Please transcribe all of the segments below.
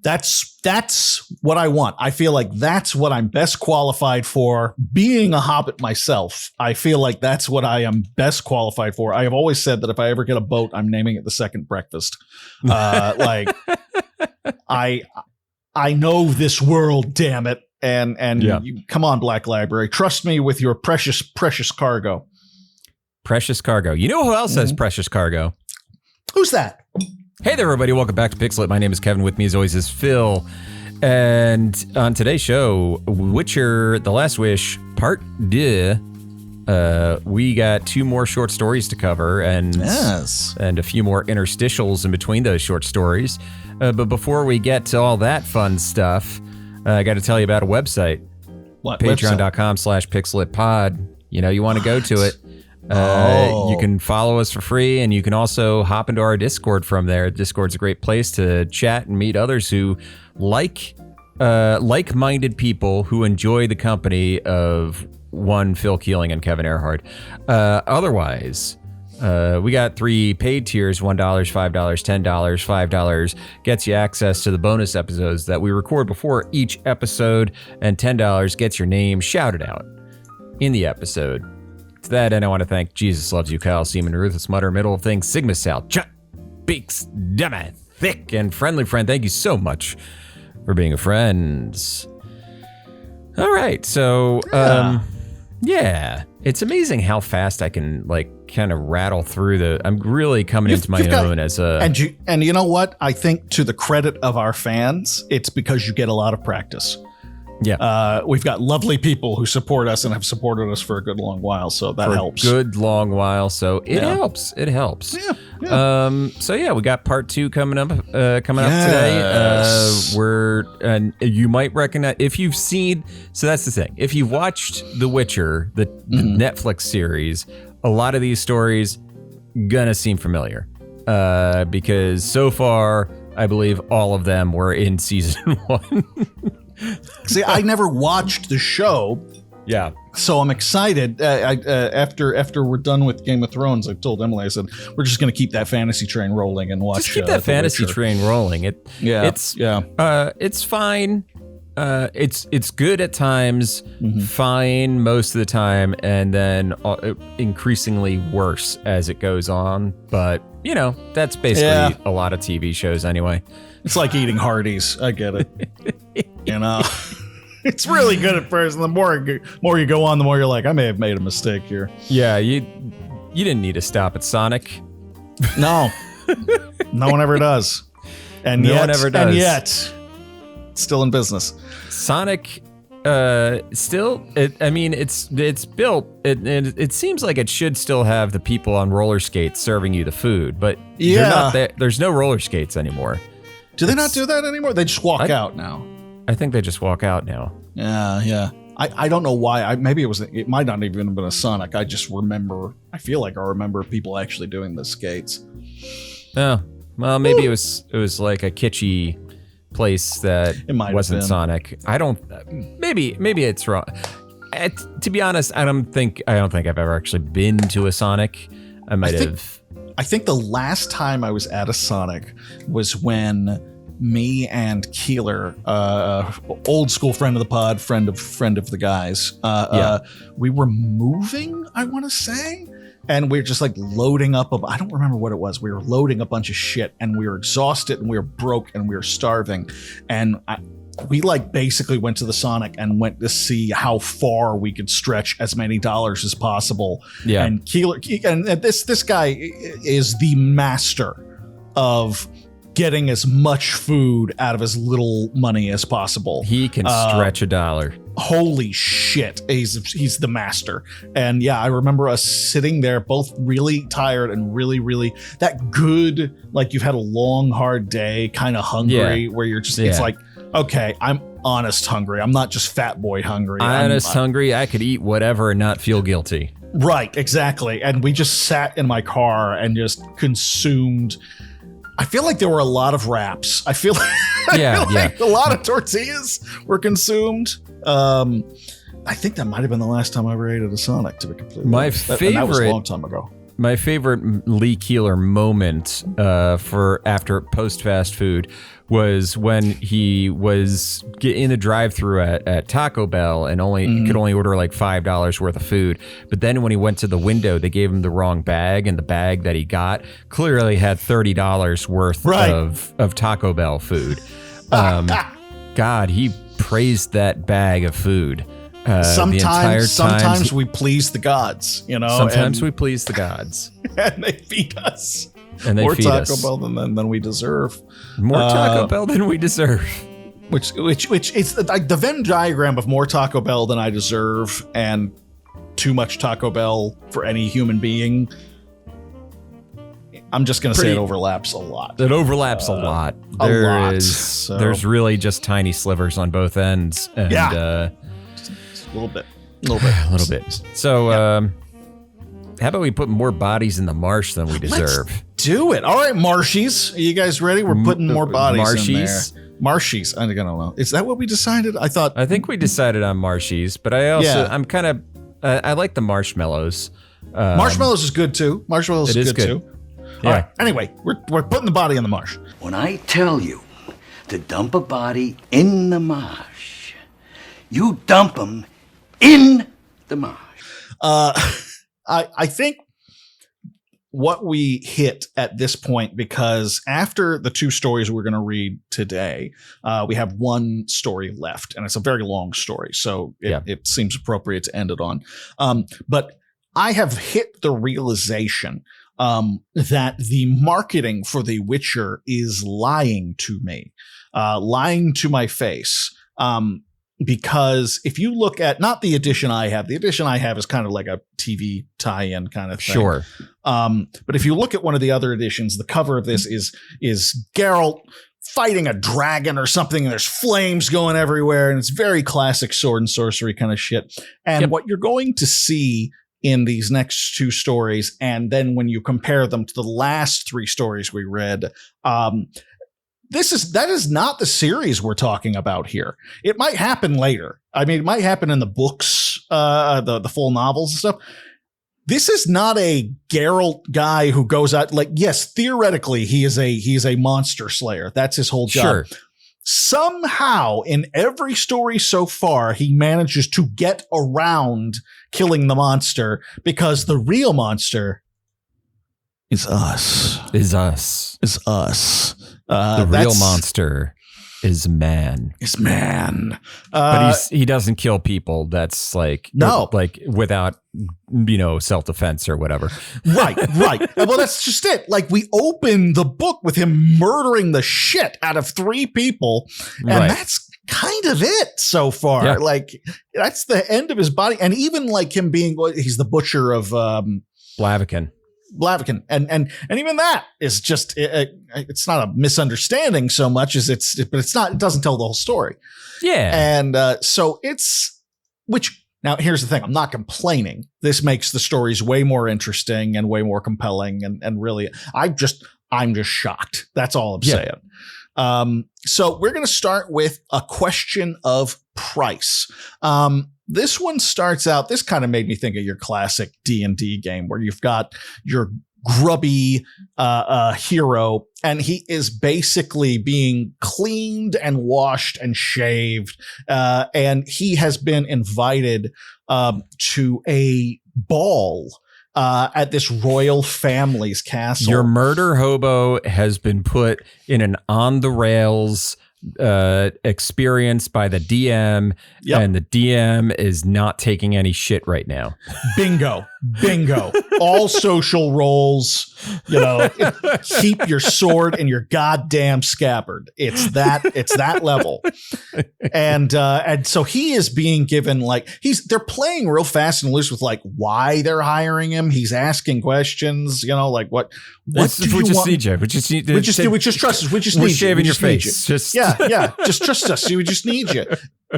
That's what I want. I feel like that's what I'm best qualified for. Being a hobbit myself, I feel like that's what I am best qualified for. I have always said that if I ever get a boat, I'm naming it the Second Breakfast. Like I know this world, damn it. And you, come on, Black Library, trust me with your precious cargo. Precious cargo. You know who else has precious cargo? Who's that? Hey there, everybody. Welcome back to Pixel It. My name is Kevin. With me, as always, is Phil. And on today's show, Witcher: The Last Wish, Part 2. We got 2 more short stories to cover and a few more interstitials in between those short stories. But before we get to all that fun stuff, I got to tell you about a website. What? Patreon.com/pixelitpod. You know, you want to go to it. You can follow us for free, and you can also hop into our Discord from there. Discord's a great place to chat and meet others who like-minded people who enjoy the company of one Phil Keeling and Kevin Earhart. Otherwise, we got 3 paid tiers: $1, $5, $10. $5 gets you access to the bonus episodes that we record before each episode, and $10 gets your name shouted out in the episode. To that end, I want to thank Jesus Loves You, Kyle, Seaman, Ruthless Mutter, Middle of Things, Sigma Sal, Chuck, Beaks, Demma, Thick, and Friendly Friend. Thank you so much for being a friend. All right, so, yeah, it's amazing how fast I can, like, kind of rattle through I'm really coming into my own as a... And you know what? I think to the credit of our fans, it's because you get a lot of practice. Yeah, we've got lovely people who support us and have supported us for a good long while, so that helps. Good long while, so it helps. It helps. Yeah. So yeah, we got part 2 coming up today. And you might recognize if you've seen. So that's the thing. If you've watched The Witcher, the Netflix series, a lot of these stories gonna seem familiar because so far, I believe all of them were in season 1. See, I never watched the show. Yeah. So I'm excited. After we're done with Game of Thrones, I told Emily, I said, we're just going to keep that fantasy train rolling and watch. Just keep that fantasy train rolling. It's fine. It's good at times, fine most of the time, and then increasingly worse as it goes on. But, you know, that's basically a lot of TV shows anyway. It's like eating Hardee's. I get it. You know, it's really good at first, and the more you go on, the more you're like, I may have made a mistake here. Yeah, you didn't need to stop at Sonic. No, no one ever does. And yet, still in business. Sonic, still, it's built. It seems like it should still have the people on roller skates serving you the food, but there's no roller skates anymore. Do they not do that anymore? They just walk out now. I think they just walk out now. Yeah. I don't know why. It might not even have been a Sonic. I just remember. I feel like I remember people actually doing the skates. Oh, well, maybe it was like a kitschy place that wasn't Sonic. I don't. Maybe it's wrong. To be honest, I don't think I've ever actually been to a Sonic. I think the last time I was at a Sonic was when me and Keeler, old school friend of the pod, friend of the guys, we were moving, I want to say, and we were just like loading up. I don't remember what it was. We were loading a bunch of shit, and we were exhausted, and we were broke, and we were starving, and we like basically went to the Sonic and went to see how far we could stretch as many dollars as possible. Yeah. And Keeler, and this guy is the master of getting as much food out of as little money as possible. He can stretch $1. Holy shit. He's the master. And yeah, I remember us sitting there both really tired and really, really that good, like you've had a long, hard day, kind of hungry, where you're just, it's like, okay, I'm honest hungry. I'm not just fat boy hungry. Hungry. I could eat whatever and not feel guilty. Right, exactly. And we just sat in my car and just consumed. I feel like there were a lot of wraps. I feel like a lot of tortillas were consumed. I think that might have been the last time I ever ate at a Sonic, to be completely honest. Favorite, that was a long time ago. my favorite Lee Keeler moment for after post fast food was when he was in the drive-thru at Taco Bell and could only order like $5 worth of food. But then when he went to the window, they gave him the wrong bag, and the bag that he got clearly had $30 worth of Taco Bell food. God, he praised that bag of food. Sometimes we please the gods, Sometimes we please the gods, and they feed us. And they more feed Taco us. Bell than we deserve. More Taco Bell than we deserve. Which it's like the Venn diagram of more Taco Bell than I deserve and too much Taco Bell for any human being. I'm just going to say it overlaps a lot. It overlaps a lot. There's really just tiny slivers on both ends. And, a little bit. A little bit. So, how about we put more bodies in the marsh than we deserve? Let's do it. All right, Marshies. Are you guys ready? We're putting more bodies in there. Marshies. I don't know. Is that what we decided? I think we decided on Marshies, but I'm kind of, I like the marshmallows. Marshmallows is good too. Marshmallows is good too. Yeah. All right. Anyway, we're putting the body in the marsh. When I tell you to dump a body in the marsh, you dump them in the marsh. I think what we hit at this point, because after the two stories we're going to read today, we have one story left, and it's a very long story, so it seems appropriate to end it on. But I have hit the realization that the marketing for The Witcher is lying to me, lying to my face. Because if you look at not the edition I have is kind of like a TV tie-in kind of thing. Sure. But if you look at one of the other editions, the cover of this is Geralt fighting a dragon or something, and there's flames going everywhere, and it's very classic sword and sorcery kind of shit. And what you're going to see in these next two stories, and then when you compare them to the last three stories we read, that is not the series we're talking about here. It might happen later. I mean, it might happen in the books, the full novels and stuff. This is not a Geralt guy who goes out yes, theoretically he is a monster slayer. That's his whole job. Sure. Somehow in every story so far, he manages to get around killing the monster because the real monster is us. The real monster is man. But he doesn't kill people. That's without self-defense or whatever. Right. Well, that's just it. Like, we open the book with him murdering the shit out of three people, and that's kind of it so far. Yeah. Like, that's the end of his body, and even like him being he's the butcher of Blaviken. And even that is just it's not a misunderstanding so much as it doesn't tell the whole story. Yeah. And so now here's the thing, I'm not complaining. This makes the stories way more interesting and way more compelling, and really I'm just shocked. That's all I'm saying. So we're going to start with a question of price. This one starts out, this kind of made me think of your classic D&D game where you've got your grubby hero, and he is basically being cleaned and washed and shaved, and he has been invited to a ball at this royal family's castle. Your murder hobo has been put in an on-the-rails experience by the DM, and the DM is not taking any shit right now. Bingo. All social roles, keep your sword in your goddamn scabbard. It's that level. And so he is being given they're playing real fast and loose with why they're hiring him. He's asking questions, what do you want? Need you. We just trust us. We just We're need shaving you. your face. Just trust us. We just need you.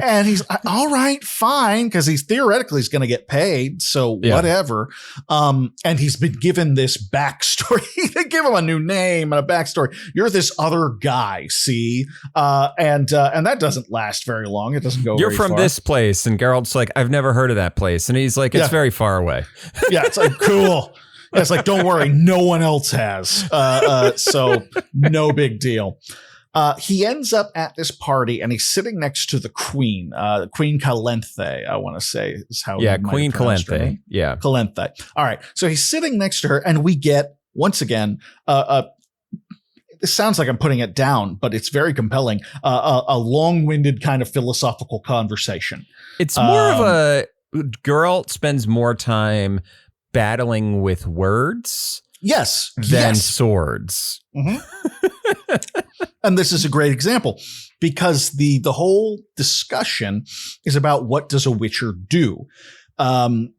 And he's all right, fine, because he's going to get paid, so whatever. And he's been given this backstory. They give him a new name and a backstory. You're this other guy, see, and that doesn't last very long. It doesn't go. You're very from far. this place, and Geralt's like, I've never heard of that place, and he's like, it's very far away. Yeah, it's like cool. It's like, don't worry, no one else has. So no big deal. He ends up at this party and he's sitting next to the queen, Queen Calenthe, I want to say is how. Yeah, Queen Calenthe. Yeah. Calenthe. All right. So he's sitting next to her and we get, once again, this sounds like I'm putting it down, but it's very compelling. A long-winded kind of philosophical conversation. It's more of a Geralt spends more time battling with words, than swords. Mm-hmm. And this is a great example because the whole discussion is about what does a witcher do. And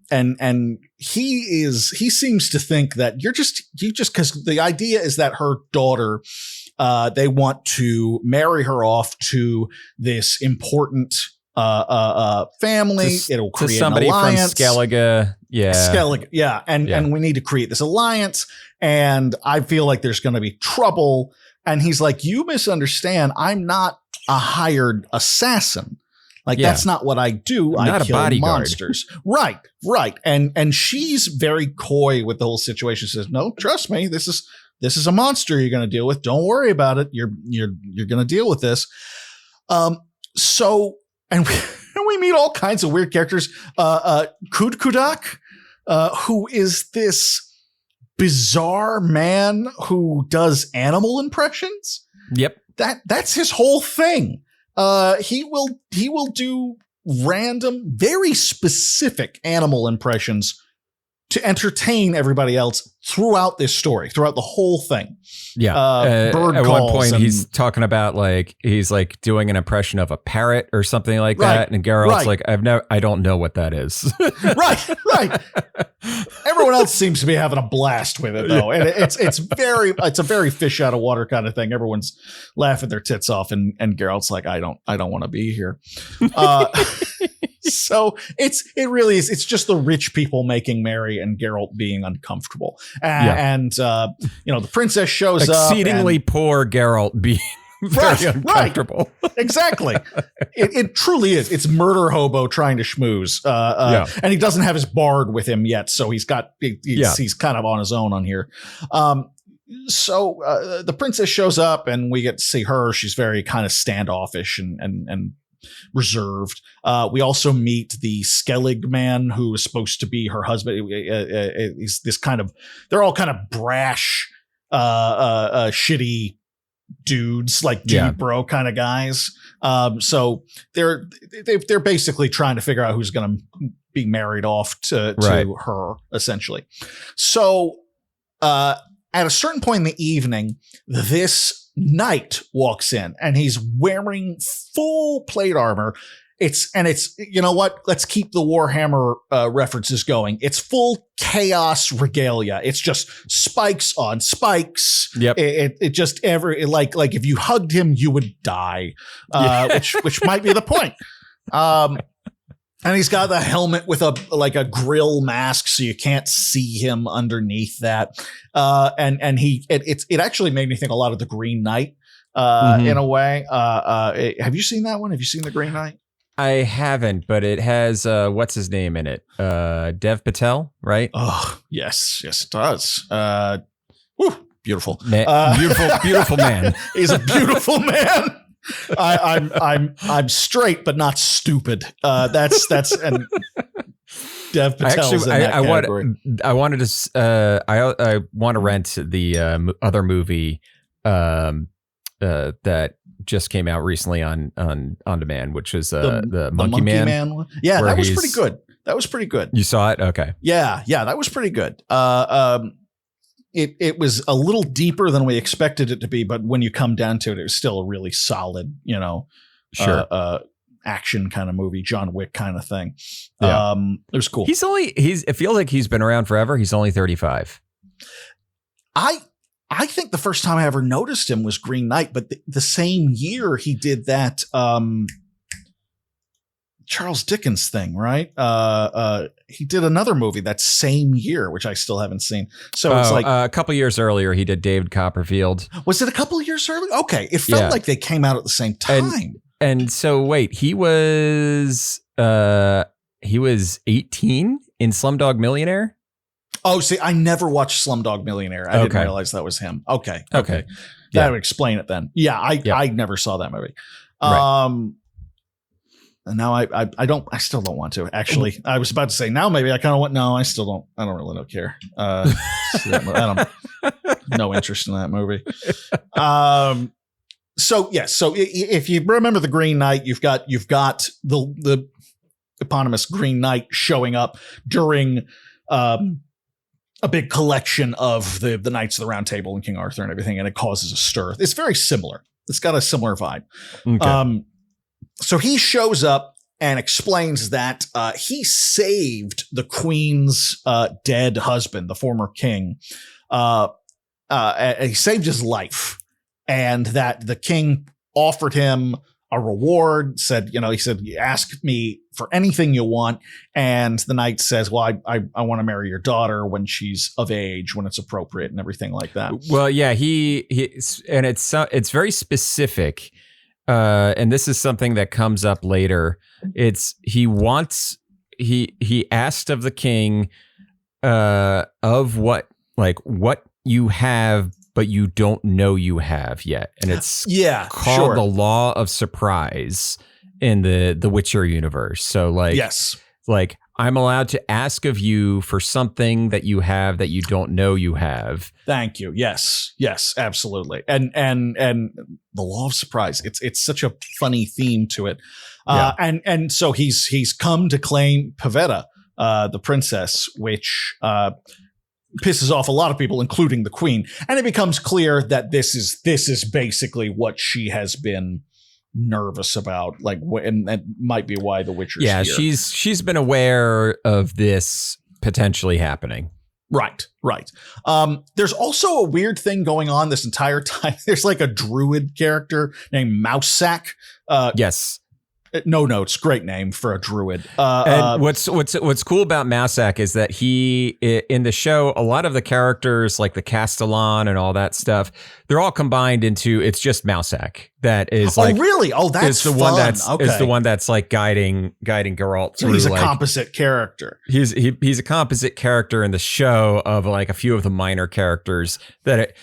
he seems to think that you just because the idea is that her daughter, they want to marry her off to this important family. It'll create somebody an alliance. from Skellige. Yeah. Skellige. Yeah. And we need to create this alliance. And I feel like there's going to be trouble. And he's like, you misunderstand. I'm not a hired assassin. Like, that's not what I do. I kill monsters. Right. And she's very coy with the whole situation. She says, no, trust me. This is a monster you're going to deal with. Don't worry about it. You're going to deal with this. So, and we meet all kinds of weird characters. Kudkudak, who is this bizarre man who does animal impressions. Yep. That's his whole thing. He will do random, very specific animal impressions to entertain everybody else throughout this story, throughout the whole thing. Yeah. Bird at calls one point, and, he's talking about he's doing an impression of a parrot or something like that, and Geralt's like, I don't know what that is. right. Everyone else seems to be having a blast with it though, and it's a very fish out of water kind of thing. Everyone's laughing their tits off, and Geralt's like, I don't want to be here. So it really is. It's just the rich people making merry and Geralt being uncomfortable. And the princess shows up. Exceedingly poor Geralt being very uncomfortable. Right. Exactly. It truly is. It's murder hobo trying to schmooze. And he doesn't have his bard with him yet. So he's kind of on his own on here. So the princess shows up and we get to see her. She's very kind of standoffish and reserved. We also meet the Skellige man who is supposed to be her husband. He's this kind of, they're all kind of brash, shitty dudes, like dude bro kind of guys. So they're basically trying to figure out who's going to be married off to her, essentially. So at a certain point in the evening, this knight walks in and he's wearing full plate armor. It's you know what? Let's keep the Warhammer references going. It's full chaos regalia. It's just spikes on spikes. Yep. It just like if you hugged him, you would die. Which might be the point. And he's got the helmet with a grill mask, so you can't see him underneath that. And it actually made me think a lot of the Green Knight in a way. Have you seen that one? Have you seen the Green Knight? I haven't, but it has what's his name in it? Dev Patel, right? Oh, yes, it does. Beautiful, beautiful man. He's a beautiful man. I'm straight, but not stupid. That's and Dev Patel's in that category. I want to rent the other movie that just came out recently on demand, which is the Monkey Man one. Yeah, that was pretty good. That was pretty good. You saw it? Okay. Yeah, that was pretty good. It was a little deeper than we expected it to be, but when you come down to it, it was still a really solid, action kind of movie, John Wick kind of thing. Yeah. It was cool. It feels like he's been around forever. He's only 35. I think the first time I ever noticed him was Green Knight, but the same year he did that Charles Dickens thing, right? He did another movie that same year, which I still haven't seen. So it's like a couple years earlier, he did David Copperfield. Was it a couple of years earlier? Okay, it felt like they came out at the same time. And so wait, he was 18 in Slumdog Millionaire. Oh, see, I never watched Slumdog Millionaire. I didn't realize that was him. Okay. That would explain it then. Yeah, I never saw that movie. Right. And now I still don't want to. Actually, I was about to say now maybe I kind of want. No, I still don't. I don't really care. No interest in that movie. So yes. So if you remember the Green Knight, you've got the eponymous Green Knight showing up during a big collection of the Knights of the Round Table and King Arthur and everything, and it causes a stir. It's very similar. It's got a similar vibe. Okay. So he shows up and explains that he saved the queen's dead husband, the former king. He saved his life, and that the king offered him a reward. He said, ask me for anything you want. And the knight says, well, I want to marry your daughter when she's of age, when it's appropriate and everything like that. Well, yeah, and it's very specific. And this is something that comes up later. He asked of the king of what you have, but you don't know you have yet. And it's called the law of surprise in the Witcher universe. So I'm allowed to ask of you for something that you have that you don't know you have. Thank you. Yes, absolutely. And the law of surprise. It's such a funny theme to it. And so he's come to claim Pavetta, the princess, which pisses off a lot of people, including the queen. And it becomes clear that this is basically what she has been nervous about, and that might be why the Witcher's here. She's been aware of this potentially happening. Right. There's also a weird thing going on this entire time. There's a druid character named Mousesack. Yes. No notes. Great name for a druid. And what's cool about Mousesack is that he, in the show, a lot of the characters like the Castellan and all that stuff, they're all combined into, it's just Mousesack that is really? Oh, that's is the fun. One that's okay. is the one that's guiding Geralt through. So he's a composite character. He's a composite character in the show of a few of the minor characters that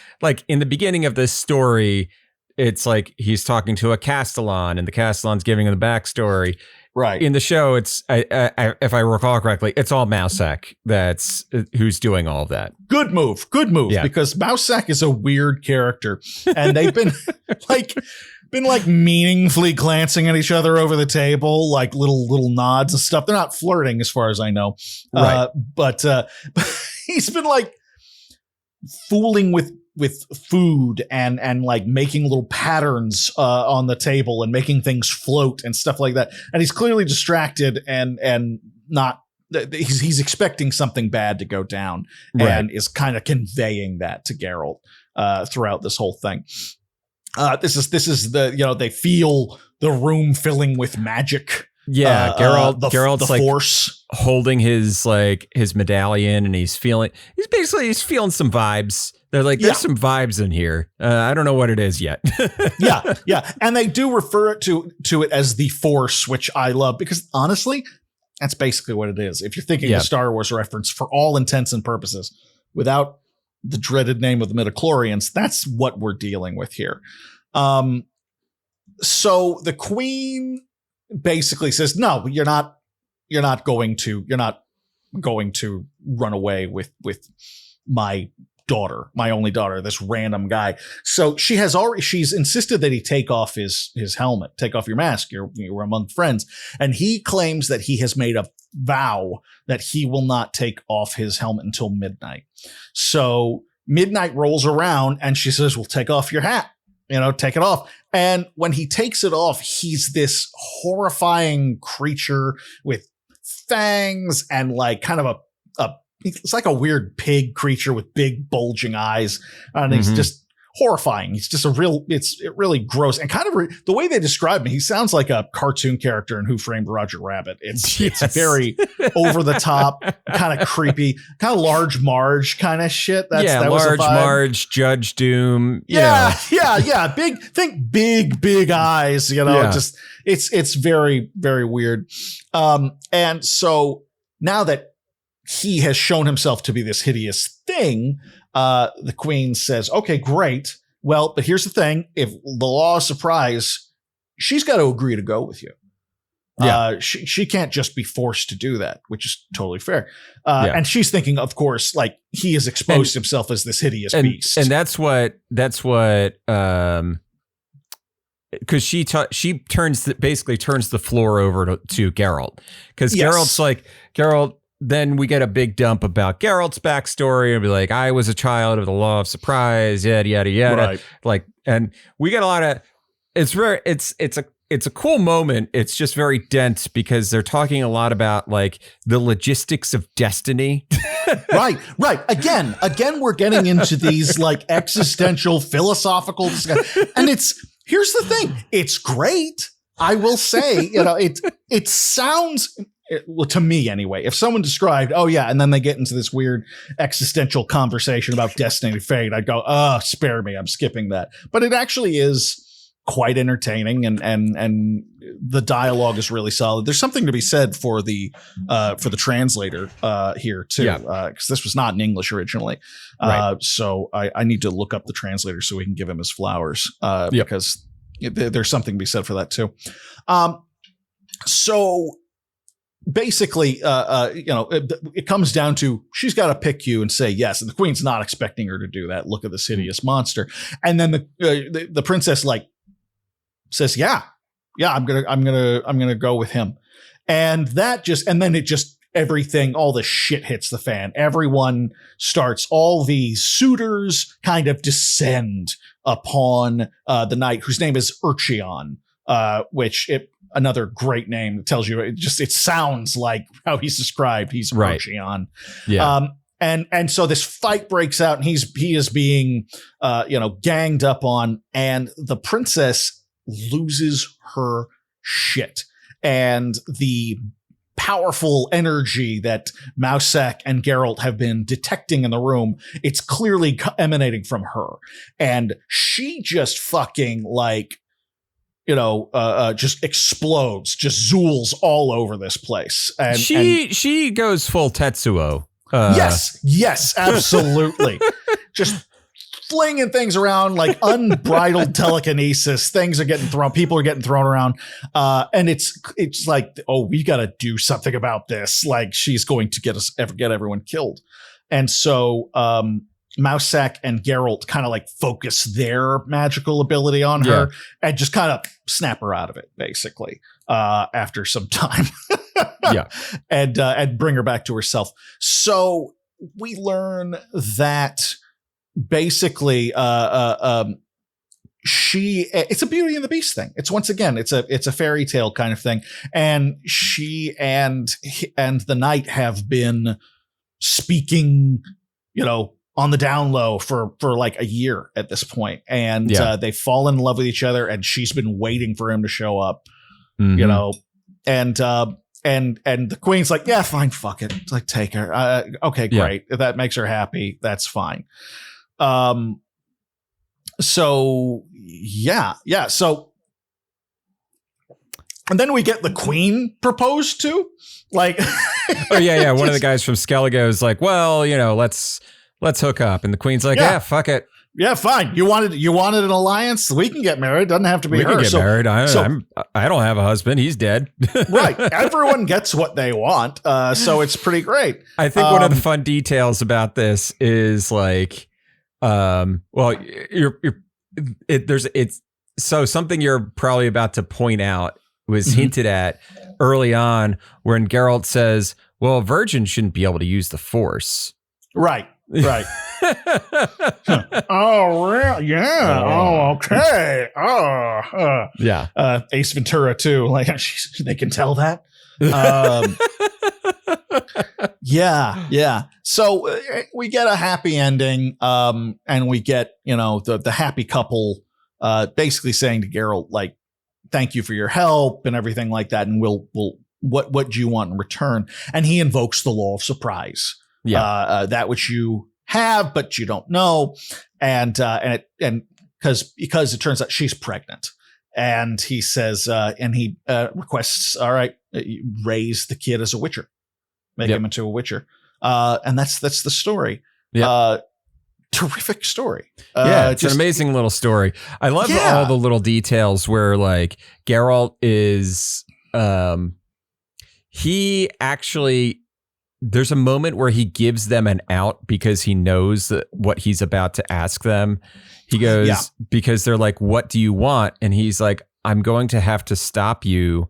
in the beginning of this story. It's he's talking to a Castellan, and the Castellan's giving him the backstory. Right. In the show, it's if I recall correctly, it's all Mousesack that's who's doing all of that. Good move. Yeah. Because Mousesack is a weird character, and they've been meaningfully glancing at each other over the table, little nods and stuff. They're not flirting, as far as I know. Right. But he's been fooling with food and making little patterns on the table and making things float and stuff like that. And he's clearly distracted and not he's expecting something bad to go down, and is kind of conveying that to Geralt throughout this whole thing. This is the they feel the room filling with magic. Yeah, Geralt's the force holding his medallion, and he's feeling some vibes. They're there's some vibes in here. I don't know what it is yet. yeah. And they do refer to it as the Force, which I love, because honestly, that's basically what it is. If you're thinking a Star Wars reference, for all intents and purposes, without the dreaded name of the midichlorians, that's what we're dealing with here. So the queen basically says, no, you're not going to run away with my daughter, my only daughter, this random guy. So she's insisted that he take off his helmet, take off your mask. You're among friends. And he claims that he has made a vow that he will not take off his helmet until midnight. So midnight rolls around and she says, well, take off your hat, take it off. And when he takes it off, he's this horrifying creature with fangs and kind of it's like a weird pig creature with big bulging eyes, and he's just horrifying. He's just it's really gross, and kind of the way they describe him, he sounds like a cartoon character in Who Framed Roger Rabbit. It's very over the top, kind of creepy, kind of Large Marge kind of shit. That Large Marge, Judge Doom. Yeah. Big eyes. Just it's very, very weird. And so now that he has shown himself to be this hideous thing, the queen says, okay, great. Well, but here's the thing. If the law of surprise, she's got to agree to go with you. Yeah. She can't just be forced to do that, which is totally fair. And she's thinking, of course, like he has exposed himself as this hideous beast. And that's what, because she basically turns the floor over to Geralt, because Geralt's like, Geralt, then we get a big dump about Geralt's backstory and be like, I was a child of the law of surprise, yada, yada, yada. Right. Like, and we get a lot of, it's a cool moment. It's just very dense because they're talking a lot about like the logistics of destiny. Right. Again, we're getting into these like existential philosophical discussions. And here's the thing. It's great. I will say, it sounds, well, to me anyway, if someone described, oh yeah, and then they get into this weird existential conversation about destiny and fate, I'd go, oh, spare me. I'm skipping that. But it actually is quite entertaining, and the dialogue is really solid. There's something to be said for the translator here too, because this was not in English originally. So I need to look up the translator so we can give him his flowers, because there's something to be said for that too. So basically, it comes down to she's got to pick you and say yes, and the queen's not expecting her to do that. Look at this hideous monster, and then the princess says, yeah, I'm gonna go with him, and then everything, all the shit hits the fan. Everyone starts, all these suitors kind of descend upon the knight, whose name is Urcheon, another great name that tells you it sounds like how he's described. He's Urcheon. Yeah. And so this fight breaks out, and he is being ganged up on, and the princess loses her shit. And the powerful energy that Mousak and Geralt have been detecting in the room, it's clearly emanating from her. And she just fucking just explodes, just zools all over this place. And she goes full Tetsuo. Yes, absolutely. Just flinging things around like unbridled telekinesis. Things are getting thrown. People are getting thrown around. And it's like, oh, we got to do something about this. Like, she's going to get everyone killed. And so, Mousak and Geralt kind of like focus their magical ability on her and just kind of snap her out of it, basically, after some time. And bring her back to herself. So we learn that basically, it's a Beauty and the Beast thing. It's, once again, it's a fairy tale kind of thing. And she and the knight have been speaking, on the down low for like a year at this point. And they've fallen in love with each other, and she's been waiting for him to show up, and the queen's like, yeah, fine, fuck it. It's like, take her. Okay, great. If that makes her happy, that's fine. So and then we get the queen proposed to, like, one of the guys from Skellige is like, well, let's hook up, and the queen's like, yeah, fuck it. Yeah, fine. You wanted an alliance? We can get married. Doesn't have to be her. We can get married. I don't have a husband. He's dead. Right. Everyone gets what they want. So it's pretty great. I think one of the fun details about this is like, so something you're probably about to point out was hinted at early on when Geralt says, well, a virgin shouldn't be able to use the Force. Right. Oh, really? Yeah. Oh, okay. Ace Ventura too. Like, they can tell that. Yeah. So we get a happy ending, and we get the happy couple basically saying to Geralt, like, thank you for your help and everything like that, and we'll what do you want in return? And he invokes the law of surprise. That which you have but you don't know, and because it turns out she's pregnant, and he says and he requests, all right, raise the kid as a witcher, make him into a witcher. And that's the story. Yeah. Terrific story. It's an amazing little story. I love all the little details where like Geralt is, he actually, there's a moment where he gives them an out because he knows what he's about to ask them. He goes, because they're like, what do you want? And he's like, I'm going to have to stop you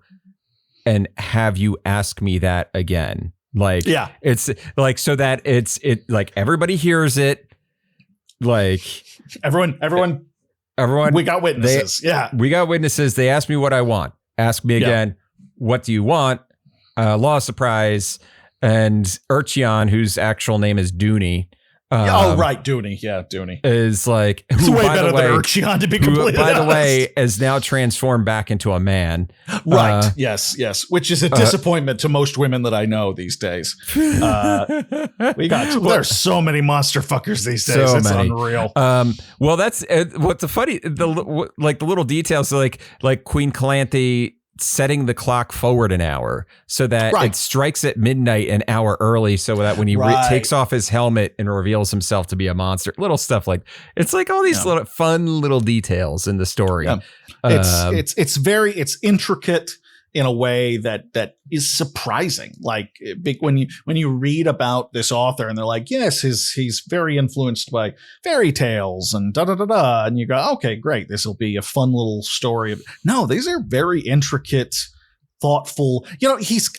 and have you ask me that again. Like, it's like, so that it like everybody hears it. Like everyone, we got witnesses. We got witnesses. They asked me what I want. Ask me again. What do you want? Law of surprise. And Urchion, whose actual name is Dooney. Dooney. Yeah, Dooney is like, it's way better than Urchion, to be completely honest. By the way, is now transformed back into a man. Right. Yes. Which is a disappointment to most women that I know these days. There's so many monster fuckers these days. It's unreal. Well, that's what's the little details, like Queen Calanthe setting the clock forward an hour so that it strikes at midnight an hour early, so that when he takes off his helmet and reveals himself to be a monster, little stuff like it's like all these little fun little details in the story. It's intricate in a way that is surprising. Like when you read about this author and they're like, yes, he's very influenced by fairy tales and and you go, okay, great, this will be a fun little story. No, these are very intricate, thoughtful.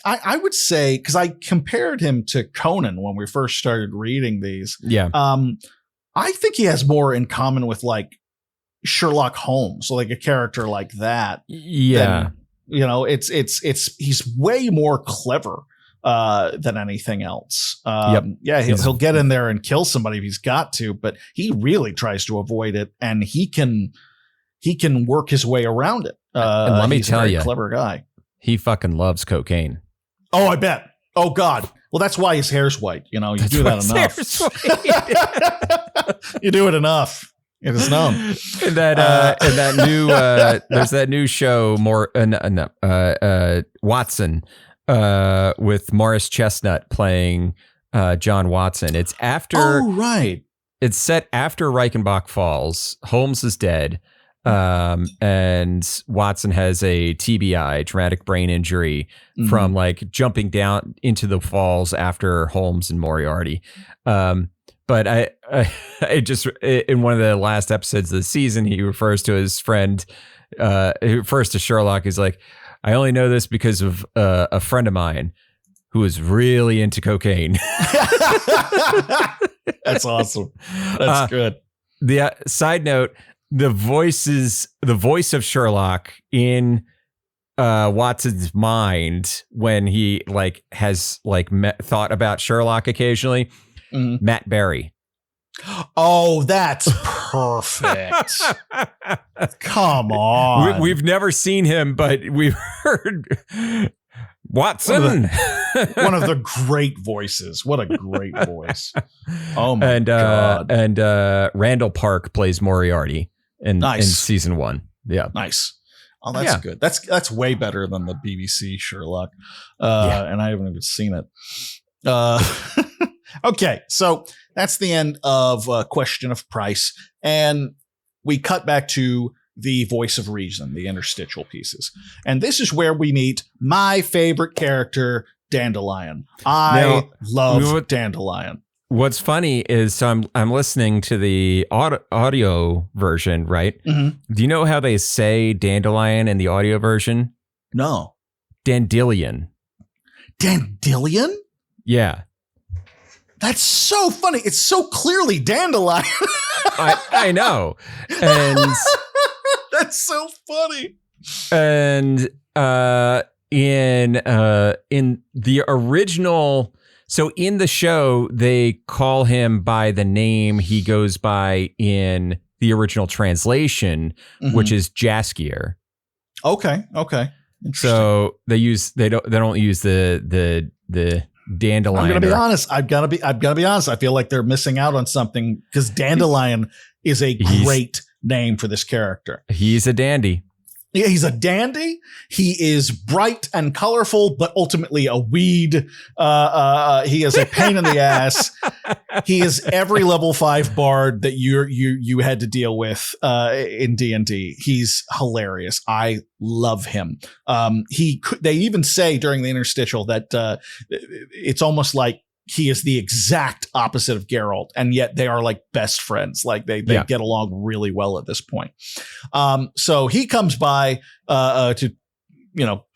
I would say, because I compared him to Conan when we first started reading these. I think he has more in common with like Sherlock Holmes, so like a character like that. He's way more clever than anything else. He'll get in there and kill somebody if he's got to, but he really tries to avoid it, and he can work his way around it. And let me tell you, clever guy. He fucking loves cocaine. Oh, I bet. Oh God. Well, that's why his hair's white. You do that enough. You do it enough. It is known. And that new there's that new show Watson with Morris Chestnut playing John Watson. It's after It's set after Reichenbach falls. Holmes is dead. And Watson has a TBI, traumatic brain injury, from like jumping down into the falls after Holmes and Moriarty. But I just, in one of the last episodes of the season, he refers to his friend, he refers to Sherlock. He's like, I only know this because of a friend of mine who is really into cocaine. That's awesome. That's good. The side note, the voice of Sherlock in Watson's mind when he like has like thought about Sherlock occasionally. Matt Berry. Oh, that's perfect. Come on. We've never seen him, but we've heard Watson. One of the great voices. What a great voice. Oh my God. And Randall Park plays Moriarty in season 1. Yeah. Nice. Oh, that's good. That's way better than the BBC Sherlock. And I haven't even seen it. Okay, so that's the end of Question of Price, and we cut back to the voice of reason, the interstitial pieces. And this is where we meet my favorite character, Dandelion. I love Dandelion. What's funny is, so I'm listening to the audio version, right? Mm-hmm. Do you know how they say Dandelion in the audio version? No. Dandelion. Dandelion? Yeah. That's so funny. It's so clearly Dandelion. I know. And that's so funny. And in the original, so in the show, they call him by the name he goes by in the original translation, which is Jaskier. Okay. So they don't use the Dandelion. I'm gonna be honest. I've gotta be honest. I feel like they're missing out on something, because Dandelion is a great name for this character. He's a dandy. Yeah, he's a dandy. He is bright and colorful, but ultimately a weed. He is a pain in the ass. He is every level 5 bard that you had to deal with in D&D. He's hilarious. I love him. They even say during the interstitial that it's almost like he is the exact opposite of Geralt, and yet they are like best friends. Like they get along really well at this point. So he comes by to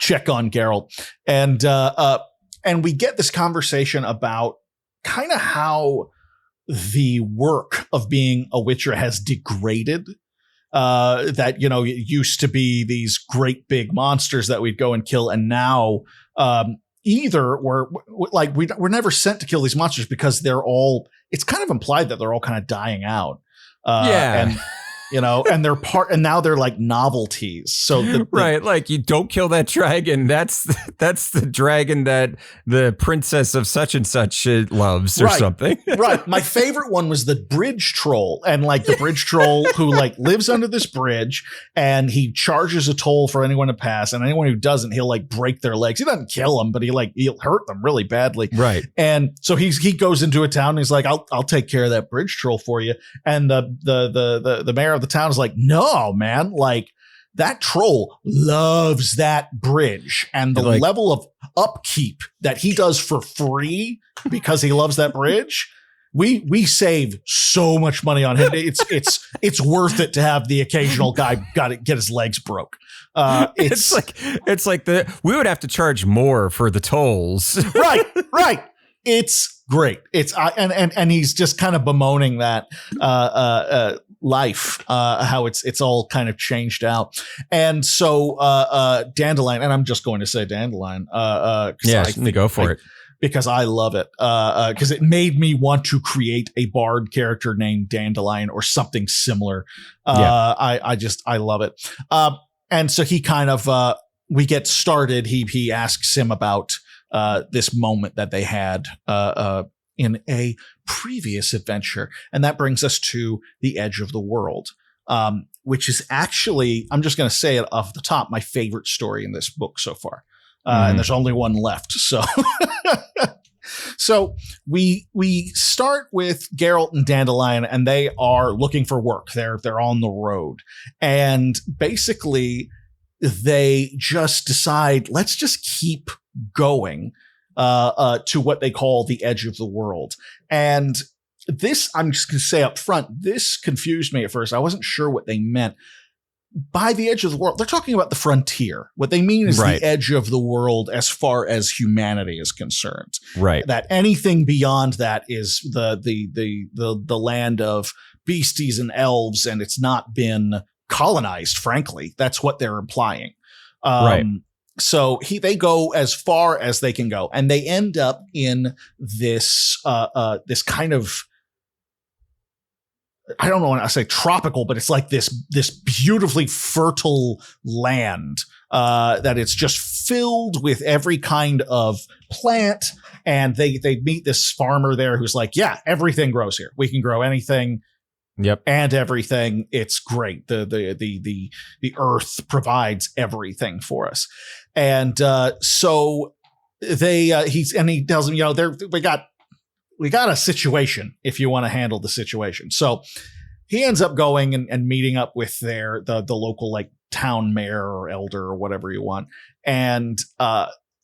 check on Geralt, and we get this conversation about kind of how the work of being a Witcher has degraded. That it used to be these great big monsters that we'd go and kill, and now either we're never sent to kill these monsters because it's kind of implied that they're all kind of dying out. And and now they're like novelties. So right. Like you don't kill that dragon. That's the dragon that the princess of such and such loves or something. Right. My favorite one was the bridge troll, and like the bridge troll who like lives under this bridge, and he charges a toll for anyone to pass, and anyone who doesn't, he'll like break their legs. He doesn't kill them, but he'll hurt them really badly. Right. And so he goes into a town and he's like, I'll take care of that bridge troll for you. And the mayor of the town is like, no, man, like that troll loves that bridge, and the level of upkeep that he does for free because he loves that bridge. We save so much money on him. It's worth it to have the occasional guy get his legs broke. It's like we would have to charge more for the tolls. Right. It's great. And he's just kind of bemoaning that life, how it's all kind of changed out. And so Dandelion, and I'm just going to say Dandelion. Go for it. Because I love it. Because it made me want to create a bard character named Dandelion or something similar. I love it. And so he kind of, we get started. He asks him about this moment that they had in a previous adventure. And that brings us to the edge of the world, which is actually, I'm just going to say it off the top, my favorite story in this book so far. And there's only one left. So we start with Geralt and Dandelion, and they are looking for work. They're on the road, and basically they just decide, let's just keep going to what they call the edge of the world. And this, I'm just going to say up front, this confused me at first. I wasn't sure what they meant. By the edge of the world, they're talking about the frontier. What they mean is the edge of the world as far as humanity is concerned. Right. That anything beyond that is the land of beasties and elves, and it's not been colonized, frankly. That's what they're implying. Right. So they go as far as they can go, and they end up in this this kind of, I don't know when I say tropical, but it's like this beautifully fertile land that it's just filled with every kind of plant. And they meet this farmer there who's like, yeah, everything grows here. We can grow anything. Yep. And everything. It's great. The earth provides everything for us. And so he tells them, we got a situation if you want to handle the situation. So he ends up going and meeting up with the local like town mayor or elder or whatever you want. And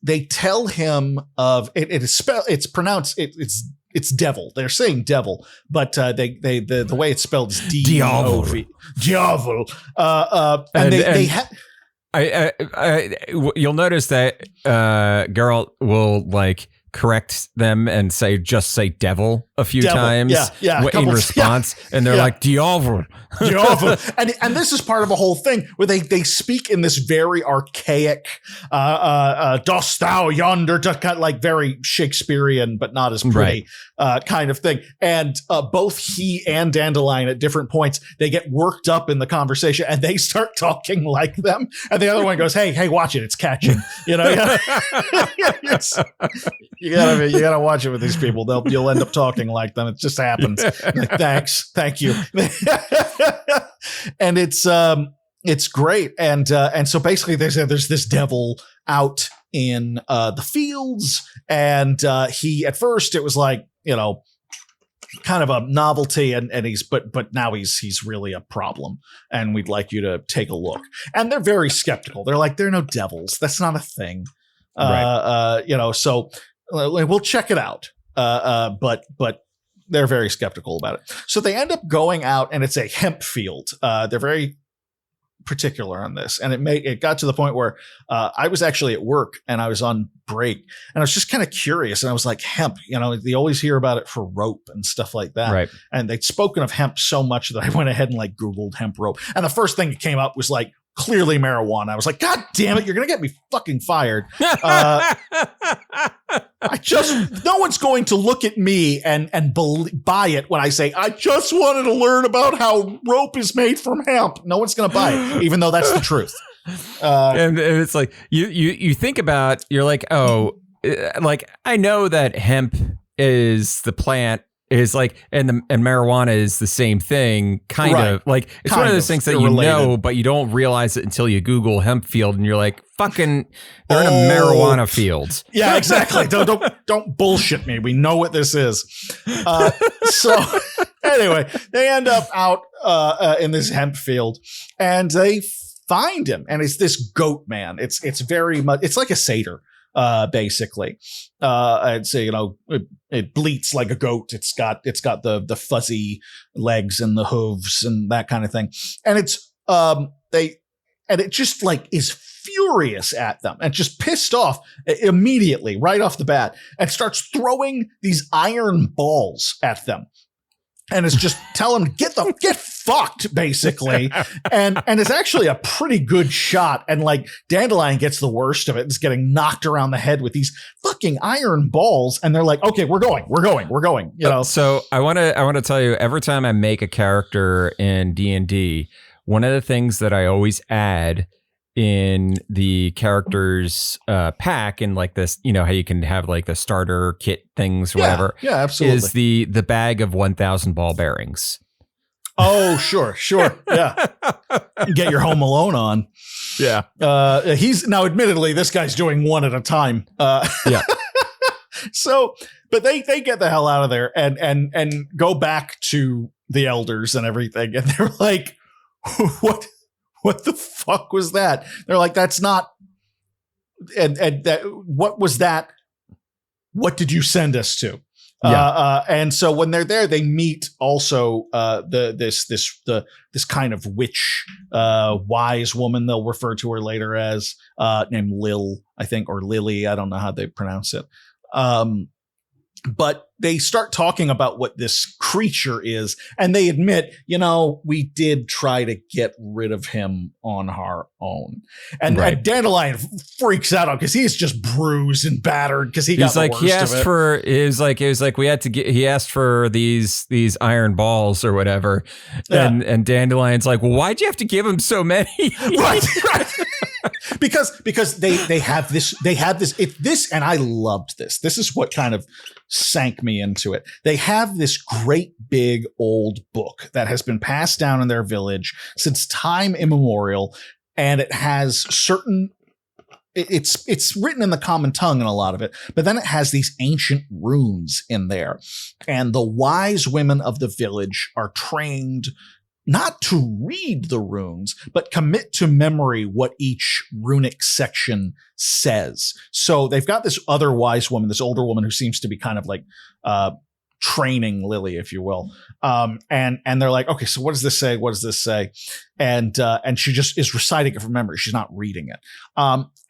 they tell him of it's pronounced it's devil. They're saying devil, but the way it's spelled is D-O-V. Diavol. You'll notice that Geralt will like correct them and say devil a few times in response, and they're like diavol. and this is part of a whole thing where they speak in this very archaic dost thou yonder, just kind of like very Shakespearean but not as pretty kind of thing. And both he and Dandelion at different points, they get worked up in the conversation and they start talking like them, and the other one goes, hey, watch it, it's catching. You gotta watch it with these people. You'll end up talking like them. It just happens. Like, thanks, thank you. And it's It's great. And so basically there's this devil out in the fields, and he, at first it was like, kind of a novelty, and he's but now he's really a problem, and we'd like you to take a look. And they're very skeptical. They're like, there are no devils. That's not a thing. Right. So we'll check it out. But they're very skeptical about it. So they end up going out, and it's a hemp field. They're very particular on this, and it got to the point where I was actually at work, and I was on break, and I was just kind of curious, and I was like, hemp, they always hear about it for rope and stuff like that, right? And they'd spoken of hemp so much that I went ahead and like Googled hemp rope, and the first thing that came up was like clearly marijuana. I was like, God damn it, you're gonna get me fucking fired. No one's going to look at me and buy it when I say, I just wanted to learn about how rope is made from hemp. No one's going to buy it, even though that's the truth. And it's like, you think about, you're like, oh, like, I know that hemp is the plant, is like, and marijuana is the same thing, kind of. Like, it's one of those things that you know, but you don't realize it until you Google hemp field, and you're like, fucking, they're in a marijuana field. Yeah, exactly. Don't bullshit me. We know what this is. So anyway, they end up out in this hemp field, and they find him, and it's this goat man. It's very much, it's like a satyr. Basically, I'd say, it bleats like a goat. It's got the fuzzy legs and the hooves and that kind of thing. And it just like is furious at them and just pissed off immediately right off the bat, and starts throwing these iron balls at them. And it's just tell him, get fucked, basically. And it's actually a pretty good shot. And like Dandelion gets the worst of it. It's getting knocked around the head with these fucking iron balls. And they're like, okay, we're going. So I want to tell you, every time I make a character in D&D, one of the things that I always add in the character's pack, and like this, how you can have like the starter kit things or whatever. Yeah, absolutely. Is the bag of 1,000 ball bearings. Oh, sure. Yeah. Get your Home Alone on. Yeah. He's now, admittedly, this guy's doing one at a time. Yeah. So, but they get the hell out of there and go back to the elders and everything. And they're like, what the fuck was that? They're like, that's not, and that, what was that? What did you send us to? Yeah. And so when they're there, they meet also this kind of witch, wise woman, they'll refer to her later as, named Lil, I think, or Lily. I don't know how they pronounce it. But they start talking about what this creature is, and they admit, we did try to get rid of him on our own. And, right. And Dandelion freaks out because he's just bruised and battered because he got the worst of it. It was like we had to get. He asked for these iron balls or whatever, and Dandelion's like, well, why'd you have to give him so many? Right. Because they have this, and I loved this. This is what kind of sank me into it. They have this great big old book that has been passed down in their village since time immemorial, and it has certain, it's written in the common tongue in a lot of it, but then it has these ancient runes in there, and the wise women of the village are trained not to read the runes, but commit to memory what each runic section says. So they've got this other wise woman, this older woman who seems to be kind of like training Lily, if you will. And they're like, okay, so what does this say? What does this say? And she just is reciting it from memory. She's not reading it.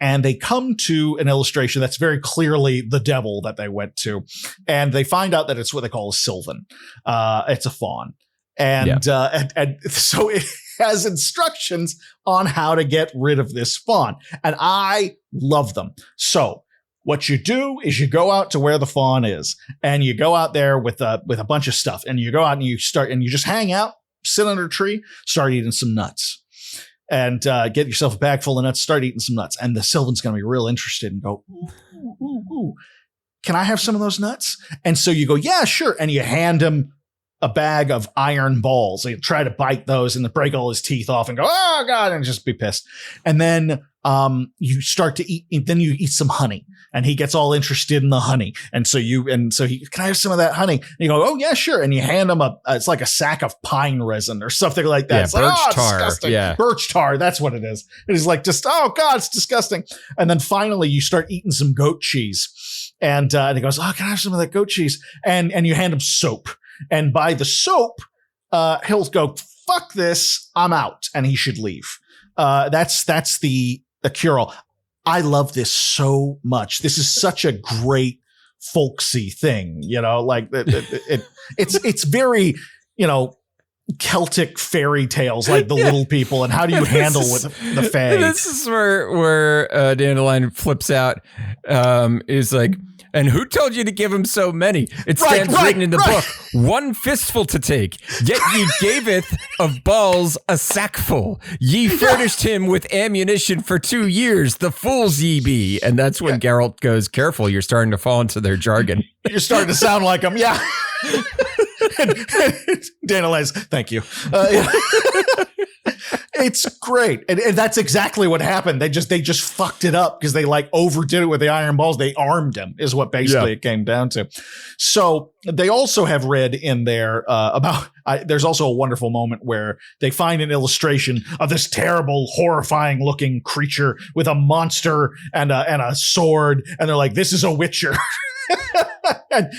And they come to an illustration that's very clearly the devil that they went to. And they find out that it's what they call a sylvan. It's a faun. And so it has instructions on how to get rid of this faun. And I love them. So what you do is you go out to where the faun is, and you go out there with a bunch of stuff, and you go out and you just hang out, sit under a tree, start eating some nuts, and get yourself a bag full of nuts, start eating some nuts. And the sylvan's going to be real interested and go, ooh, can I have some of those nuts? And so you go, yeah, sure. And you hand him a bag of iron balls. He'd try to bite those and break all his teeth off and go, oh God, and just be pissed. And then you start to eat, then you eat some honey, and he gets all interested in the honey. And so he, can I have some of that honey? And you go, oh yeah, sure. And you hand him it's like a sack of pine resin or something like that. Yeah, it's birch like, tar. Disgusting. Yeah. Birch tar. That's what it is. And he's like, just, oh God, it's disgusting. And then finally you start eating some goat cheese. And he goes, oh, can I have some of that goat cheese? And you hand him soap. And by the soap, he'll go, fuck this, I'm out. And he should leave. That's the cure-all. I love this so much. This is such a great folksy thing, like it's very, Celtic fairy tales, like the little people, and how do you handle with the fae? This is where Dandelion flips out. Is like, and who told you to give him so many? It stands written in the book, one fistful to take. Yet ye gaveth of balls a sackful. Ye furnished him with ammunition for 2 years. The fools ye be. And that's when Geralt goes, careful, you're starting to fall into their jargon. You're starting to sound like them. Yeah. Dandelion's, thank you. It's great. And that's exactly what happened. They just fucked it up because they overdid it with the iron balls. They armed him is what basically it came down to. So they also have read in there there's also a wonderful moment where they find an illustration of this terrible, horrifying looking creature with a monster and a sword. And they're like, this is a witcher.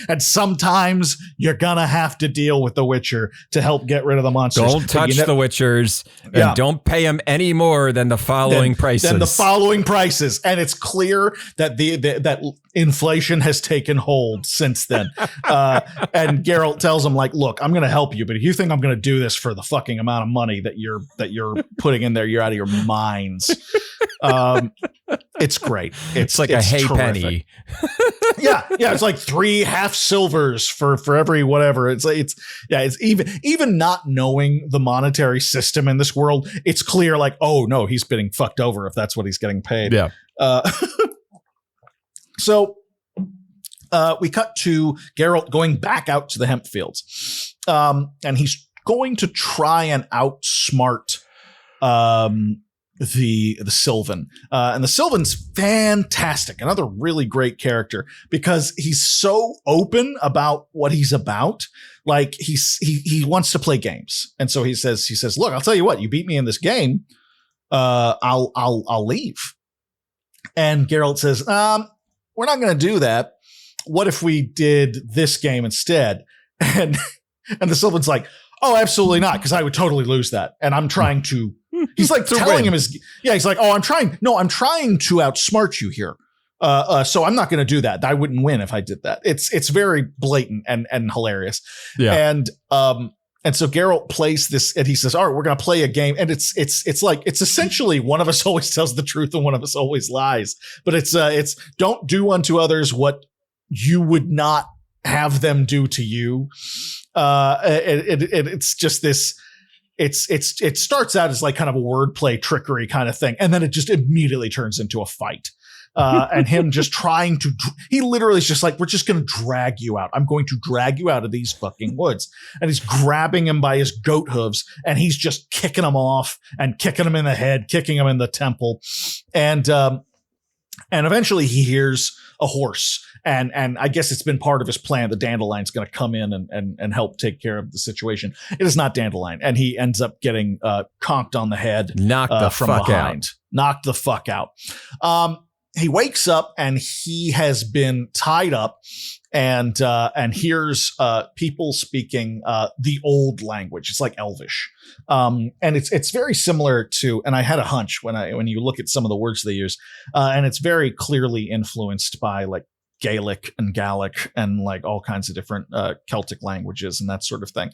And sometimes you're gonna have to deal with the Witcher to help get rid of the monsters. Don't touch the Witchers, and don't pay them any more than the following prices. And it's clear that that inflation has taken hold since then. And Geralt tells him, like, look, I'm going to help you, but if you think I'm going to do this for the fucking amount of money that you're putting in there, you're out of your minds. It's great. It's like a hay penny. Yeah. It's like 3 half silvers for every whatever. It's even not knowing the monetary system in this world. It's clear, like, oh no, he's getting fucked over if that's what he's getting paid. Yeah. So we cut to Geralt going back out to the hemp fields, and he's going to try and outsmart the Sylvan, and the Sylvan's fantastic. Another really great character because he's so open about what he's about. Like he wants to play games, and so he says, look, I'll tell you what, you beat me in this game, I'll leave. And Geralt says, we're not going to do that. What if we did this game instead? And the Sylvan's like, oh, absolutely not, because I would totally lose that. And I'm trying to. He's like telling him he's like, oh, I'm trying to outsmart you here. So I'm not going to do that. I wouldn't win if I did that. It's very blatant and hilarious. Yeah. And so Geralt plays this, and he says, all right, we're going to play a game. And it's essentially one of us always tells the truth and one of us always lies. But it's don't do unto others what you would not have them do to you. It's just this. It starts out as like kind of a wordplay trickery kind of thing, and then it just immediately turns into a fight. And him just trying to, he literally is just like, we're just going to drag you out. I'm going to drag you out of these fucking woods. And he's grabbing him by his goat hooves, and he's just kicking him off and kicking him in the head, kicking him in the temple. And eventually he hears a horse. And I guess it's been part of his plan. The Dandelion's going to come in and help take care of the situation. It is not Dandelion. And he ends up getting conked on the head. Knocked the fuck out. He wakes up and he has been tied up and hears people speaking the old language. It's like Elvish. And it's very similar to, and I had a hunch when you look at some of the words they use, and it's very clearly influenced by like Gaelic and Gallic and like all kinds of different Celtic languages and that sort of thing,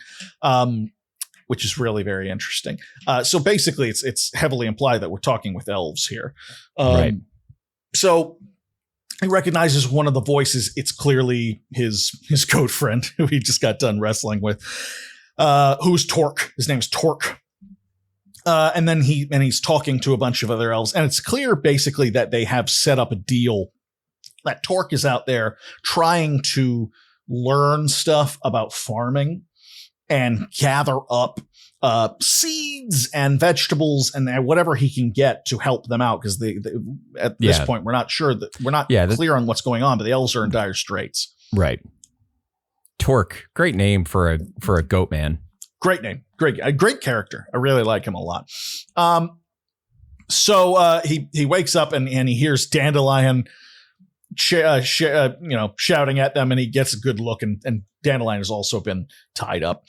which is really very interesting. So basically, it's heavily implied that we're talking with elves here. Right. So he recognizes one of the voices. It's clearly his goat friend who he just got done wrestling with, who's Torque. His name's Torque. And then he's talking to a bunch of other elves, and it's clear basically that they have set up a deal. That Torque is out there trying to learn stuff about farming, and gather up seeds and vegetables and whatever he can get to help them out, because at this point we're not sure that we're not clear on what's going on, but the elves are in dire straits. Right. Torque, great name for a goat man. Great name, great character. I really like him a lot. So he wakes up and he hears Dandelion shouting at them, and he gets a good look, and Dandelion has also been tied up.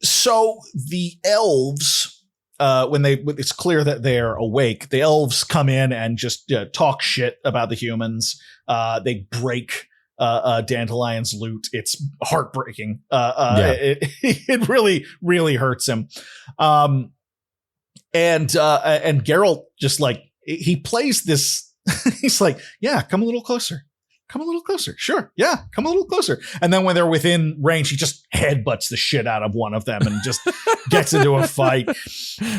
So the elves, it's clear that they're awake, the elves come in and just talk shit about the humans. They break Dandelion's loot. It's heartbreaking. It really, really hurts him. And Geralt just like, he plays this. He's like, yeah, come a little closer. Come a little closer. Sure. Yeah. Come a little closer. And then when they're within range, he just headbutts the shit out of one of them and just gets into a fight.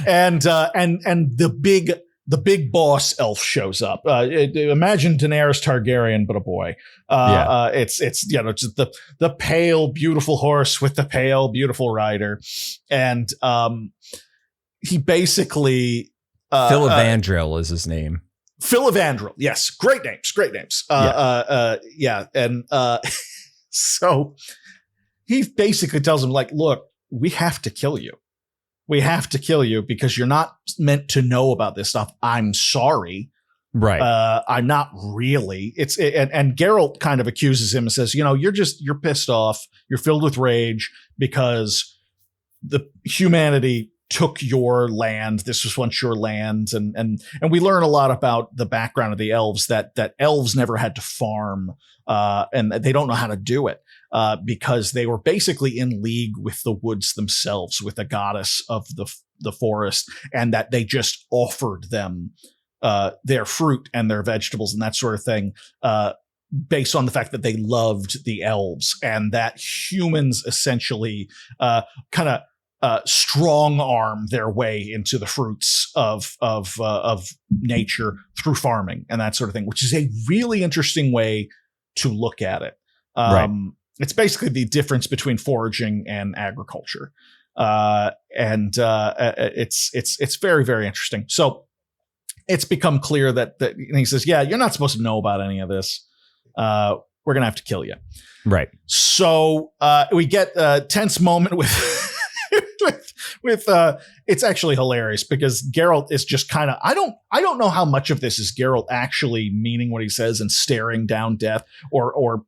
And the big boss elf shows up. Imagine Daenerys Targaryen, but a boy. It's just the pale, beautiful horse with the pale, beautiful rider. And he basically Philavandrel is his name. Philavandrel. Yes. Great names. And so he basically tells him, like, look, we have to kill you. We have to kill you because you're not meant to know about this stuff. I'm sorry. Right. I'm not really. And Geralt kind of accuses him and says, you're pissed off. You're filled with rage because the humanity took your land. This was once your land. And we learn a lot about the background of the elves, that elves never had to farm, and they don't know how to do it, because they were basically in league with the woods themselves, with the goddess of the forest, and that they just offered them their fruit and their vegetables and that sort of thing, based on the fact that they loved the elves, and that humans essentially kind of strong arm their way into the fruits of nature through farming and that sort of thing, which is a really interesting way to look at it. Right. It's basically the difference between foraging and agriculture. It's very, very interesting. So it's become clear that and he says, yeah, you're not supposed to know about any of this. We're going to have to kill you. Right. So we get a tense moment with it's actually hilarious because Geralt is just kind of, I don't know how much of this is Geralt actually meaning what he says and staring down death, or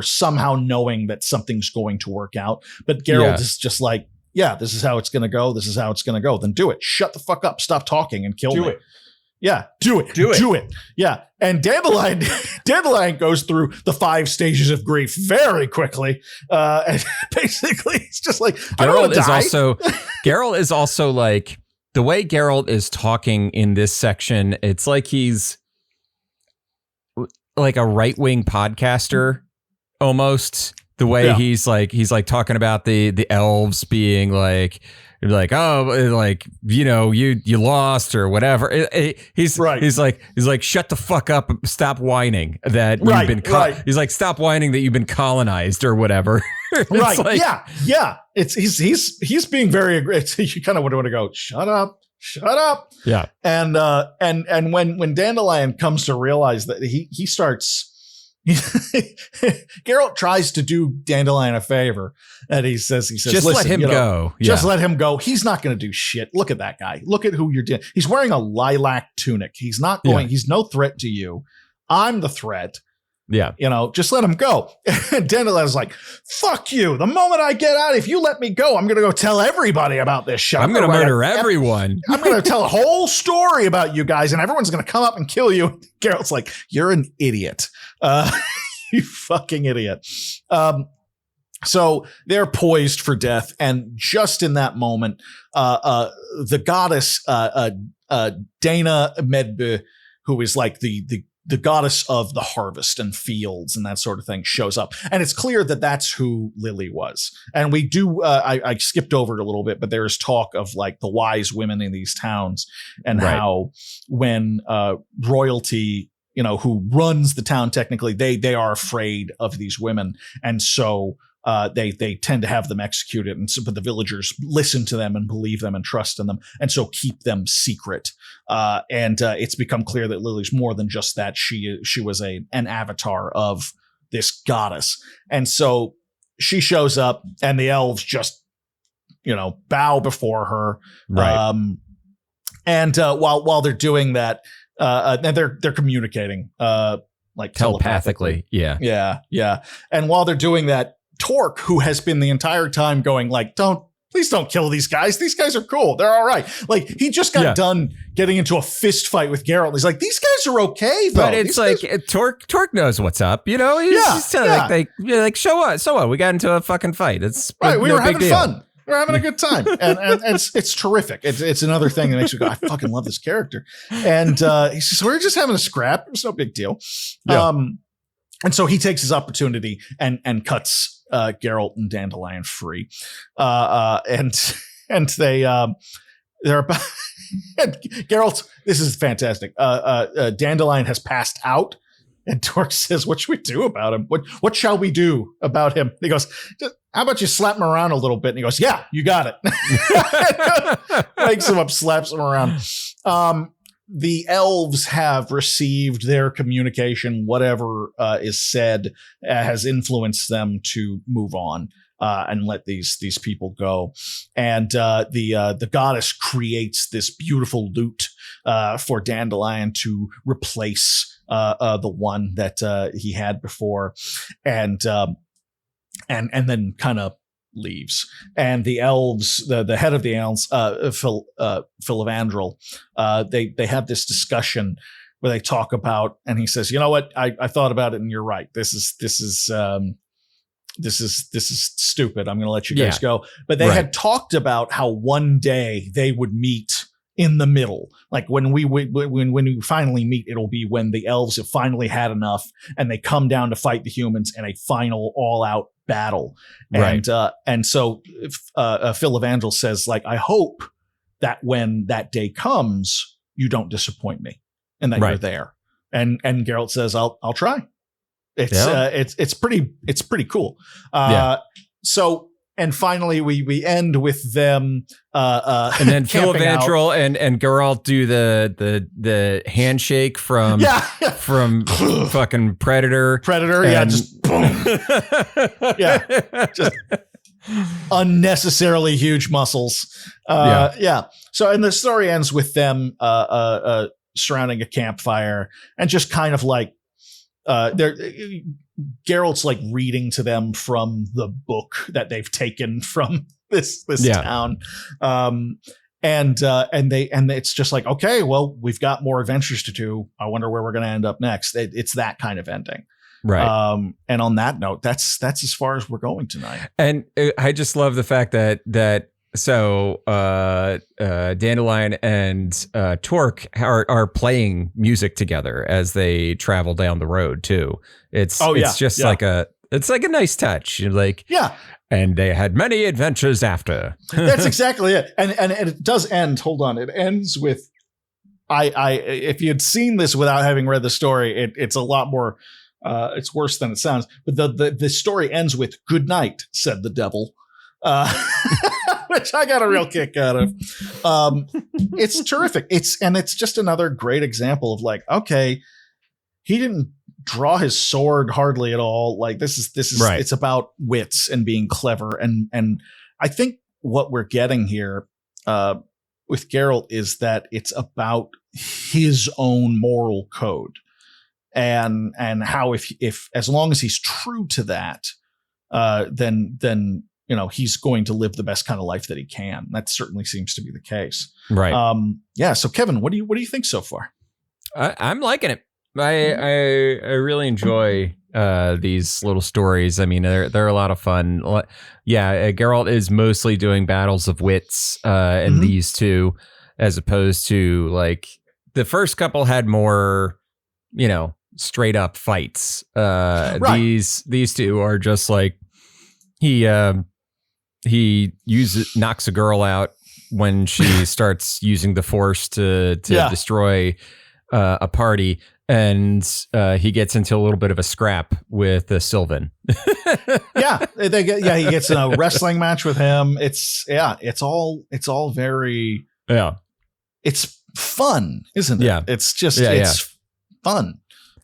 somehow knowing that something's going to work out. But Geralt is just like, yeah, this is how it's going to go. This is how it's going to go. Then do it. Shut the fuck up. Stop talking and kill me. It. Yeah, do it. Yeah. And Dandelion goes through the 5 stages of grief very quickly. And basically it's just like, Geralt is also like, the way Geralt is talking in this section, it's like he's like a right-wing podcaster almost. The way he's like talking about the elves being like, oh, like, you lost or whatever. He's like, shut the fuck up, stop whining that you've been he's like, stop whining that you've been colonized or whatever. Right. Like, yeah. He's being very aggressive. You kind of want to go, shut up. Yeah. And when Dandelion comes to realize that he starts, Geralt tries to do Dandelion a favor, and he says, just let him go. Just let him go. He's not going to do shit. Look at that guy. Look at who you're dealing. He's wearing a lilac tunic. He's not going. Yeah. He's no threat to you. I'm the threat. Yeah. Just let him go. And Dandelion's like, fuck you. The moment I get out, if you let me go, I'm going to go tell everybody about this shit. I'm going to murder everyone. I'm going to tell a whole story about you guys, and everyone's going to come up and kill you. Geralt's like, you're an idiot. You fucking idiot. So they're poised for death. And just in that moment, the goddess, Dana Medbe, who is like the goddess of the harvest and fields and that sort of thing, shows up. And it's clear that that's who Lily was. And we do, I skipped over it a little bit, but there's talk of like the wise women in these towns and how when royalty, who runs the town technically, they are afraid of these women. And so they tend to have them executed, and so, but the villagers listen to them and believe them and trust in them, and so keep them secret. And it's become clear that Lily's more than just that. She was an avatar of this goddess, and so she shows up, and the elves just bow before her. Right. And while they're doing that, and they're communicating like telepathically. Yeah. And while they're doing that, Torque, who has been the entire time going like, please don't kill these guys. These guys are cool. They're all right. Like, he just got done getting into a fist fight with Geralt. He's like, these guys are okay, though. But it's Torque knows what's up. He's like, show us. So what? We got into a fucking fight. It's right. We no were big having deal. fun. We're having a good time. And it's terrific. It's another thing that makes me go, I fucking love this character. And he says, we're just having a scrap. It was no big deal. Yeah. And so he takes his opportunity and cuts Geralt and Dandelion free. And they're about and Geralt, this is fantastic. Dandelion has passed out, and Torque says, what should we do about him? What shall we do about him? And he goes, how about you slap him around a little bit? And he goes, yeah, you got it. Wakes him up, slaps him around. The elves have received their communication. Whatever is said has influenced them to move on and let these people go. And the goddess creates this beautiful lute for Dandelion to replace the one that he had before, and then kind of leaves. And the elves, the head of the elves, Philavandrel, they have this discussion where they talk about, and he says, you know what, I thought about it, and you're right. This is stupid. I'm going to let you guys go. But they had talked about how one day they would meet in the middle. Like when we finally meet, it'll be when the elves have finally had enough and they come down to fight the humans in a final all-out battle. And so Philavandrel says, like, I hope that when that day comes, you don't disappoint me and that you're there. And Geralt says, I'll try. It's pretty cool. So, and finally, we end with them, and then Philavandrel and Geralt do the handshake from fucking Predator. And just boom, just unnecessarily huge muscles. So, and the story ends with them surrounding a campfire and just kind of like Geralt's like reading to them from the book that they've taken from this town. And it's just like, okay, well, we've got more adventures to do. I wonder where we're going to end up next. It's that kind of ending. Right. And on that note, that's as far as we're going tonight. And I just love the fact that Dandelion and Torque are playing music together as they travel down the road too. It's like a nice touch. Like, and they had many adventures after. That's exactly it. And it does end. Hold on. It ends with, if you had seen this without having read the story, it's a lot more, it's worse than it sounds. But the story ends with, "Good night," said the devil. Which I got a real kick out of. It's terrific. It's just another great example of like, okay, he didn't draw his sword hardly at all. Like this is it's about wits and being clever. And I think what we're getting here with Geralt is that it's about his own moral code and how if as long as he's true to that, then he's going to live the best kind of life that he can. That certainly seems to be the case. Right. So Kevin, what do you think so far? I'm liking it. I really enjoy these little stories. I mean, they're a lot of fun. Geralt is mostly doing battles of wits in these two, as opposed to like the first couple had more, straight up fights. These two are just like he knocks a girl out when she starts using the Force to destroy a party, and he gets into a little bit of a scrap with Sylvan. He gets in a wrestling match with him. It's all very it's fun, isn't it? Yeah. It's just fun.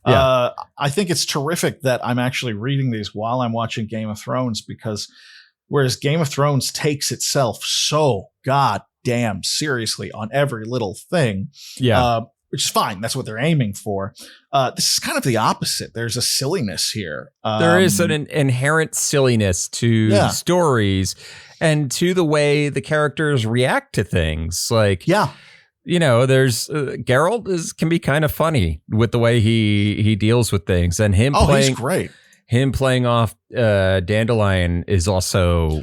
Yeah. I think it's terrific that I'm actually reading these while I'm watching Game of Thrones, because whereas Game of Thrones takes itself so goddamn seriously on every little thing, which is fine. That's what they're aiming for. This is kind of the opposite. There's a silliness here. There is an inherent silliness to stories and to the way the characters react to things. Like, there's Geralt can be kind of funny with the way he deals with things, and him playing. He's great. Him playing off Dandelion is also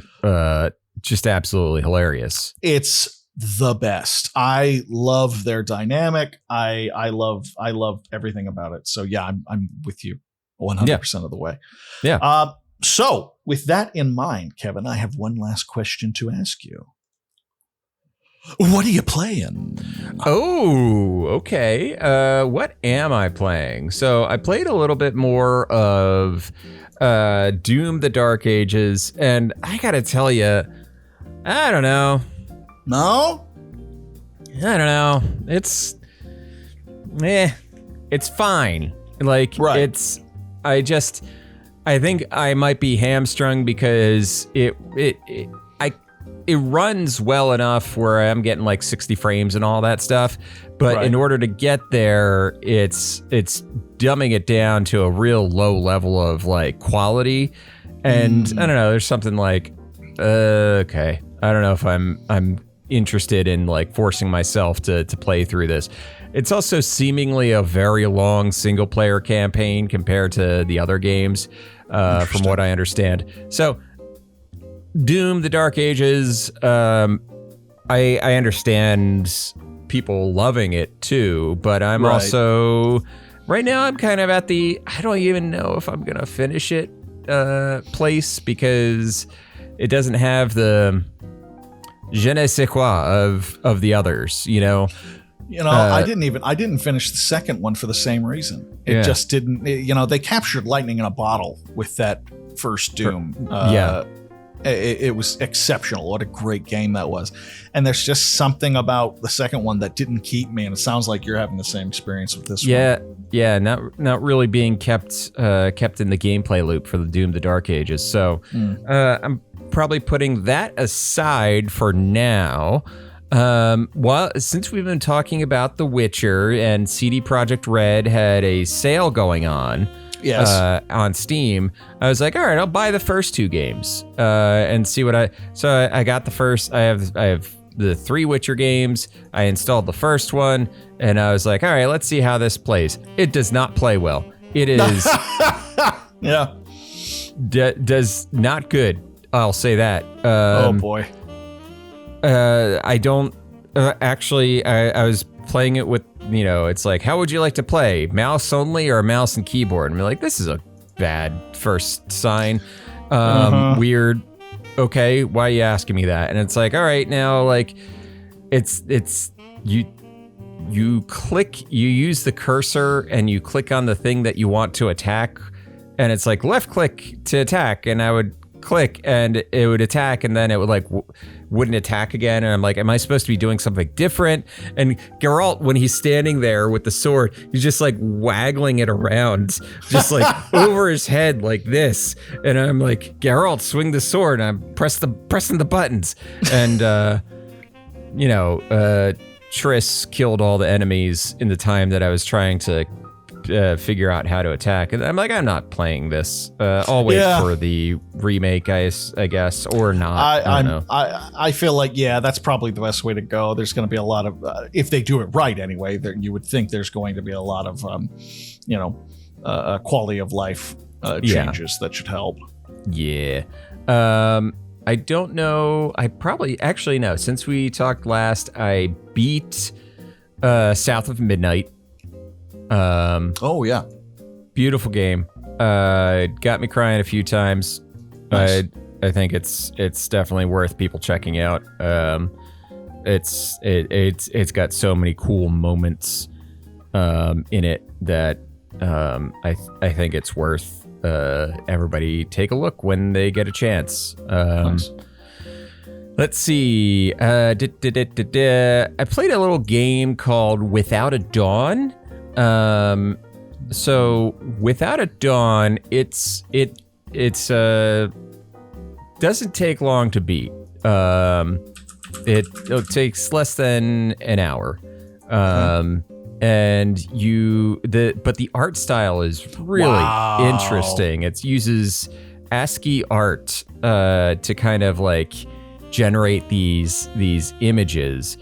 just absolutely hilarious. It's the best. I love their dynamic. I love everything about it. So yeah, I'm with you 100% of the way. Yeah. So with that in mind, Kevin, I have one last question to ask you. What are you playing? Oh, okay. What am I playing? So I played a little bit more of Doom: The Dark Ages, and I gotta tell you, I don't know. No? I don't know. It's fine. Like, I think I might be hamstrung because it runs well enough where I'm getting like 60 frames and all that stuff. But in order to get there, it's dumbing it down to a real low level of like quality. And I don't know, there's something like, okay, I don't know if I'm interested in like forcing myself to play through this. It's also seemingly a very long single player campaign compared to the other games, from what I understand. So Doom: The Dark Ages, I understand people loving it too, but I'm also, right now I'm kind of at the, I don't even know if I'm going to finish it place, because it doesn't have the je ne sais quoi of the others, I didn't finish the second one for the same reason. It just didn't, they captured lightning in a bottle with that first Doom. It was exceptional. What a great game that was. And there's just something about the second one that didn't keep me. And it sounds like you're having the same experience with this one. Yeah, not really being kept in the gameplay loop for the Doom: The Dark Ages. So I'm probably putting that aside for now. Since we've been talking about The Witcher, and CD Projekt Red had a sale going on, on Steam, I was like, all right, I'll buy the first two games and see what I got the first. I have the 3 Witcher games. I installed the first one, and I was like, all right, let's see how this plays. It does not play well. It is does not good. I'll say that. Oh boy. I don't actually. I was playing it with, it's like, how would you like to play? Mouse only or mouse and keyboard? And I'm like, this is a bad first sign. Weird. Okay, why are you asking me that? And it's like, all right, now, like, it's you use the cursor and you click on the thing that you want to attack, and it's like left click to attack, and I would click and it would attack, and then it would wouldn't attack again, and I'm like, am I supposed to be doing something different? And Geralt, when he's standing there with the sword, he's just like waggling it around, just like over his head like this, and I'm like, Geralt, swing the sword, and I'm pressing the buttons, and Triss killed all the enemies in the time that I was trying to figure out how to attack. And I'm like, I'm not playing this. I'll wait for the remake, I guess, or not. I don't know. I feel like, that's probably the best way to go. There's going to be a lot of, if they do it right anyway, you would think there's going to be a lot of, quality of life changes that should help. Yeah. I don't know. I probably, actually, no. Since we talked last, I beat South of Midnight. Beautiful game. Got me crying a few times. Nice. I think it's definitely worth people checking out. It's got so many cool moments. in it that I think it's worth everybody take a look when they get a chance. Nice. Let's see. I played a little game called Without a Dawn. So Without a Dawn, it doesn't take long to beat. It takes less than an hour. And but the art style is really interesting. It uses ASCII art to kind of like generate these images.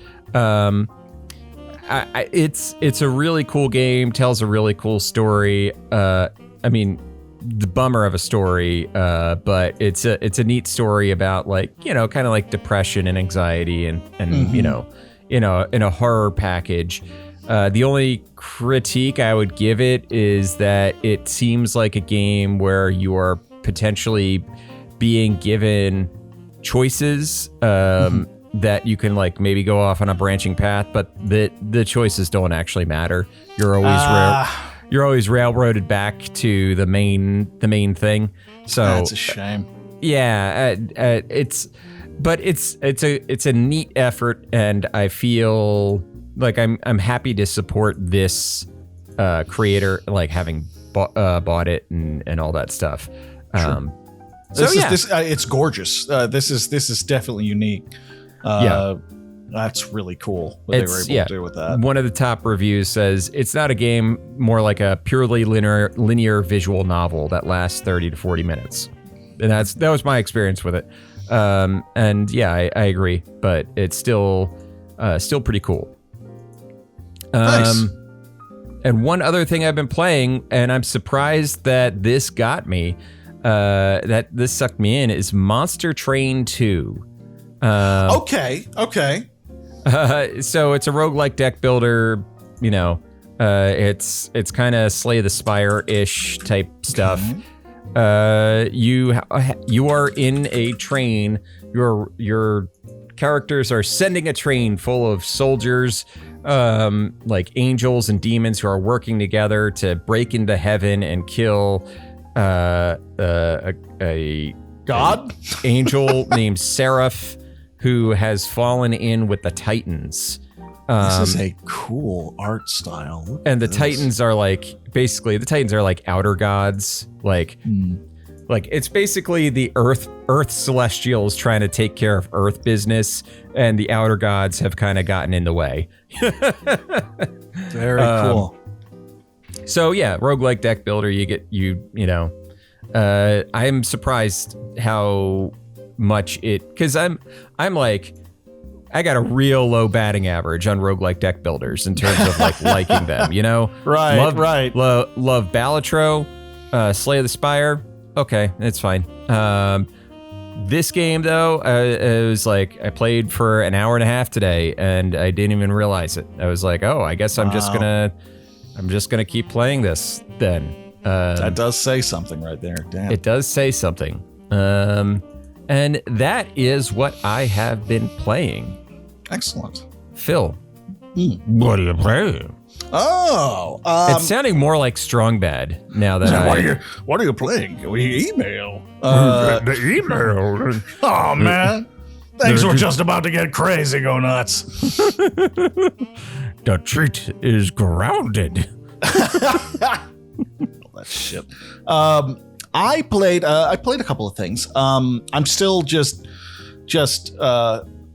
It's a really cool game, tells a really cool story. I mean, the bummer of a story, but it's a neat story about, like, you know, kind of like depression and anxiety and you know, in a horror package. The only critique I would give it is that it seems like a game where you are potentially being given choices that you can, like, maybe go off on a branching path, but the choices don't actually matter. You're always railroaded back to the main thing. So that's a shame. Yeah, it's a neat effort, and I feel like I'm happy to support this creator, like having bought it and all that stuff. Sure. It's gorgeous. This is definitely unique. That's really cool what they were able to do with that. One of the top reviews says it's not a game, more like a purely linear visual novel that lasts 30 to 40 minutes. And that was my experience with it. And yeah, I agree, but it's still pretty cool. Nice. And one other thing I've been playing, and I'm surprised that this got me, that this sucked me in, is Monster Train 2. Okay. So it's a roguelike deck builder, you know, it's kind of Slay the Spire-ish type stuff. You are in a train, your characters are sending a train full of soldiers, like angels and demons who are working together to break into heaven and kill a god angel named Seraph, who has fallen in with the Titans. This is a cool art style. And the Titans are like, basically, outer gods. Like it's basically the Earth Celestials trying to take care of Earth business, and the outer gods have kind of gotten in the way. Very cool. So yeah, roguelike deck builder, you know, I'm surprised how much because I'm like, I got a real low batting average on roguelike deck builders in terms of like liking them, you know? Right. Love Balatro, Slay the Spire. Okay, it's fine. This game though, it was like, I played for an hour and a half today and I didn't even realize it. I was like, oh, I guess I'm just gonna keep playing this then. That does say something right there. Damn. It does say something. And that is what I have been playing. Excellent. Phil, what are you playing? Oh, it's sounding more like Strong Bad now that what are you playing? We email. The email. Oh man, things were just about to get crazy. Go nuts. The treat is grounded. That shit. I played a couple of things. I'm still just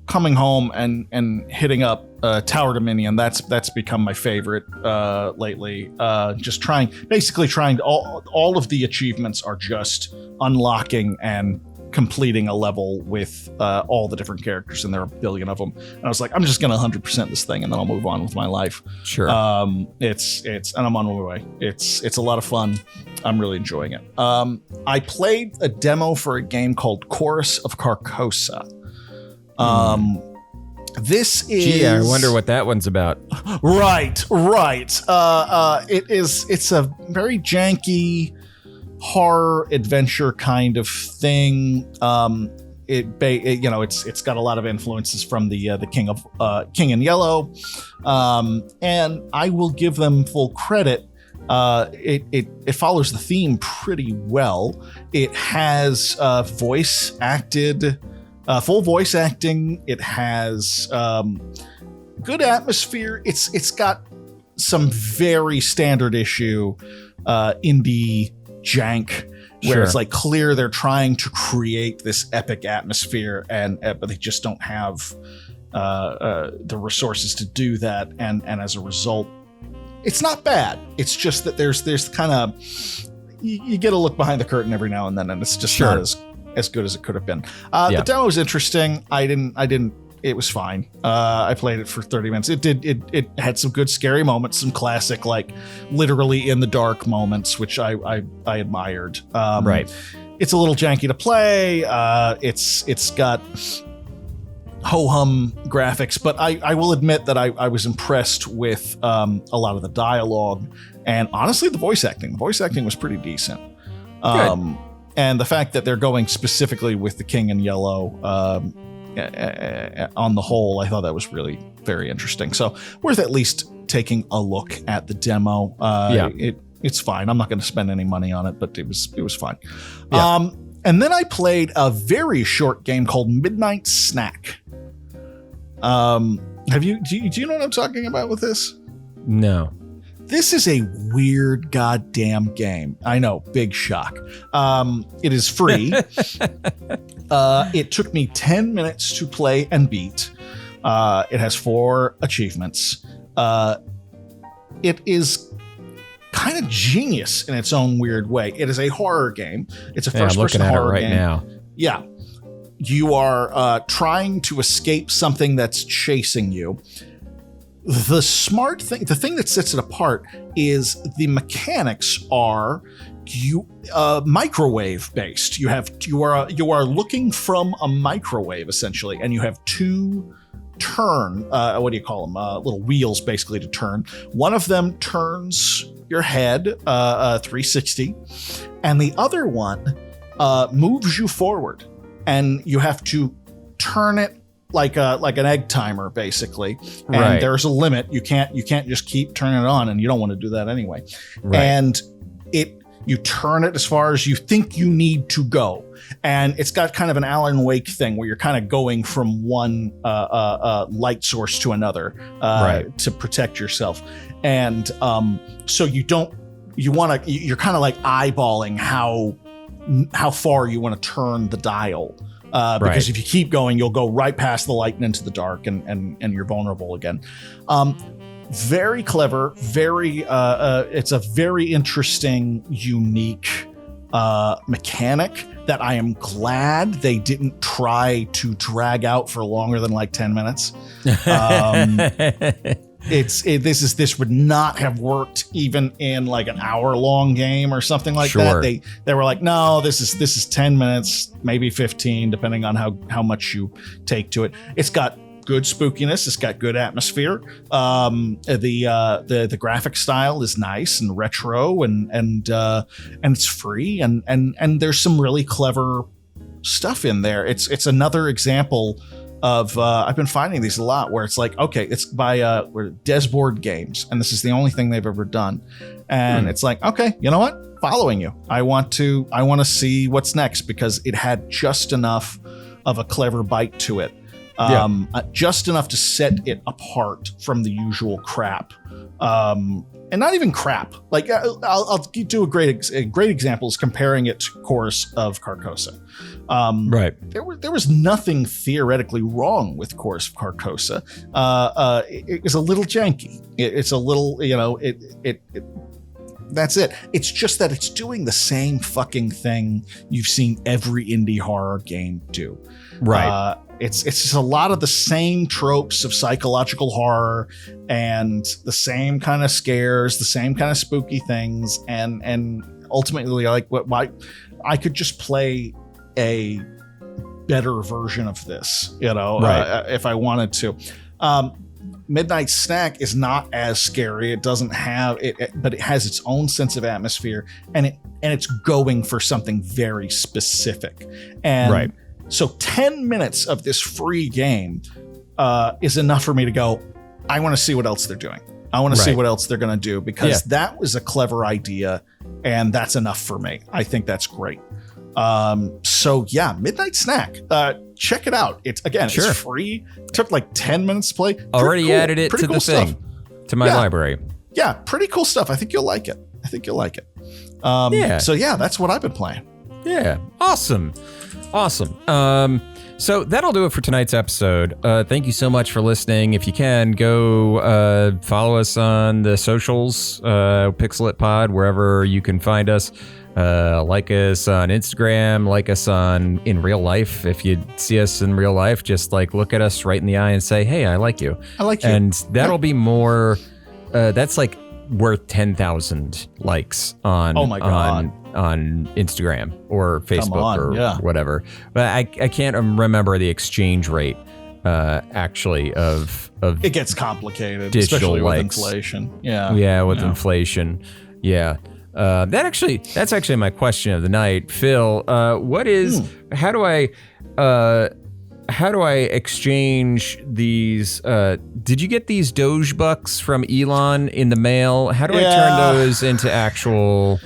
coming home and hitting up Tower Dominion. That's become my favorite lately. Just trying all of the achievements are just unlocking and completing a level with all the different characters, and there are a billion of them. And I was like, I'm just gonna 100% this thing, and then I'll move on with my life. Sure. It's and I'm on my way. It's a lot of fun. I'm really enjoying it. I played a demo for a game called Chorus of Carcosa. This is. Gee, I wonder what that one's about. Right. It's a very janky horror adventure kind of thing. it's got a lot of influences from the King in Yellow, and I will give them full credit. It follows the theme pretty well. It has voice acted, full voice acting. It has good atmosphere. It's got some very standard issue indie jank where it's like clear they're trying to create this epic atmosphere but they just don't have the resources to do that, and as a result it's not bad. It's just that there's kind of you get a look behind the curtain every now and then, and it's just not as good as it could have been. The demo was interesting. I didn't it was fine. I played it for 30 minutes. It had some good scary moments, some classic like literally in the dark moments, which I admired. Right. It's a little janky to play. It's got ho-hum graphics, but I will admit that I was impressed with a lot of the dialogue and honestly the voice acting. The voice acting was pretty decent. And the fact that they're going specifically with the King in Yellow on the whole, I thought that was really very interesting. So worth at least taking a look at the demo. It's fine. I'm not going to spend any money on it, but it was fine. Yeah. And then I played a very short game called Midnight Snack. Do you know what I'm talking about with this? No. This is a weird goddamn game. I know, big shock. It is free. It took me 10 minutes to play and beat. It has 4 achievements. It is kind of genius in its own weird way. It is a horror game. It's a first-person horror game. I'm looking at it right now. Yeah. You are trying to escape something that's chasing you. The smart thing, the thing that sets it apart is the mechanics are microwave based. You are looking from a microwave essentially, and you have 2 turn, what do you call them? Little wheels basically to turn. One of them turns your head 360, and the other one moves you forward, and you have to turn it like an egg timer basically, and there's a limit. You can't just keep turning it on, and you don't want to do that anyway. And you turn it as far as you think you need to go, and it's got kind of an Alan Wake thing where you're kind of going from one light source to another to protect yourself. And so you're kind of like eyeballing how far you want to turn the dial. Because if you keep going, you'll go right past the light and into the dark, and you're vulnerable again. Very clever, it's a very interesting, unique mechanic that I am glad they didn't try to drag out for longer than like 10 minutes. This would not have worked even in like an hour-long game or something like that. They were like, no, this is 10 minutes, maybe 15, depending on how much you take to it. It's got good spookiness. It's got good atmosphere. The graphic style is nice and retro, and it's free, and there's some really clever stuff in there. It's another example of I've been finding these a lot where it's like, okay, it's by Desboard Games, and this is the only thing they've ever done, and it's like, okay, you know what? Following you. I want to see what's next, because it had just enough of a clever bite to it. Just enough to set it apart from the usual crap, and not even crap. Like I'll do a great example is comparing it to Chorus of Carcosa. There was nothing theoretically wrong with Chorus of Carcosa. It was a little janky. It's a little, that's it. It's just that it's doing the same fucking thing you've seen every indie horror game do. It's just a lot of the same tropes of psychological horror and the same kind of scares, the same kind of spooky things, and ultimately, like, why I could just play a better version of this, if I wanted to. Midnight Snack is not as scary. It doesn't have it, but it has its own sense of atmosphere, and it's going for something very specific. And So 10 minutes of this free game is enough for me to go, I want to see what else they're doing. I want to see what else they're going to do, because that was a clever idea, and that's enough for me. I think that's great. So yeah, Midnight Snack. Check it out. It's free. It took like 10 minutes to play. Already added it to the thing, to my library. Yeah, pretty cool stuff. I think you'll like it. So yeah, that's what I've been playing. Yeah, awesome. So that'll do it for tonight's episode. Thank you so much for listening. If you can, go follow us on the socials, Pixel It Pod, wherever you can find us. Like us on Instagram, like us in real life. If you see us in real life, just like look at us right in the eye and say, hey, I like you. I like you. And that'll be more, that's like worth 10,000 likes on Instagram or Facebook or whatever. But I can't remember the exchange rate actually of it gets complicated, digital especially likes. With inflation. Inflation. Yeah. That's actually my question of the night, Phil. How do I exchange these? Did you get these Doge bucks from Elon in the mail? How do I turn those into actual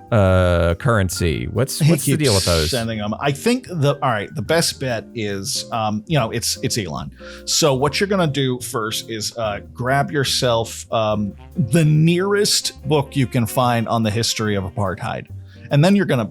currency? What's the deal with those? Sending them. I think the best bet is it's Elon. So what you're gonna do first is grab yourself the nearest book you can find on the history of apartheid, and then you're gonna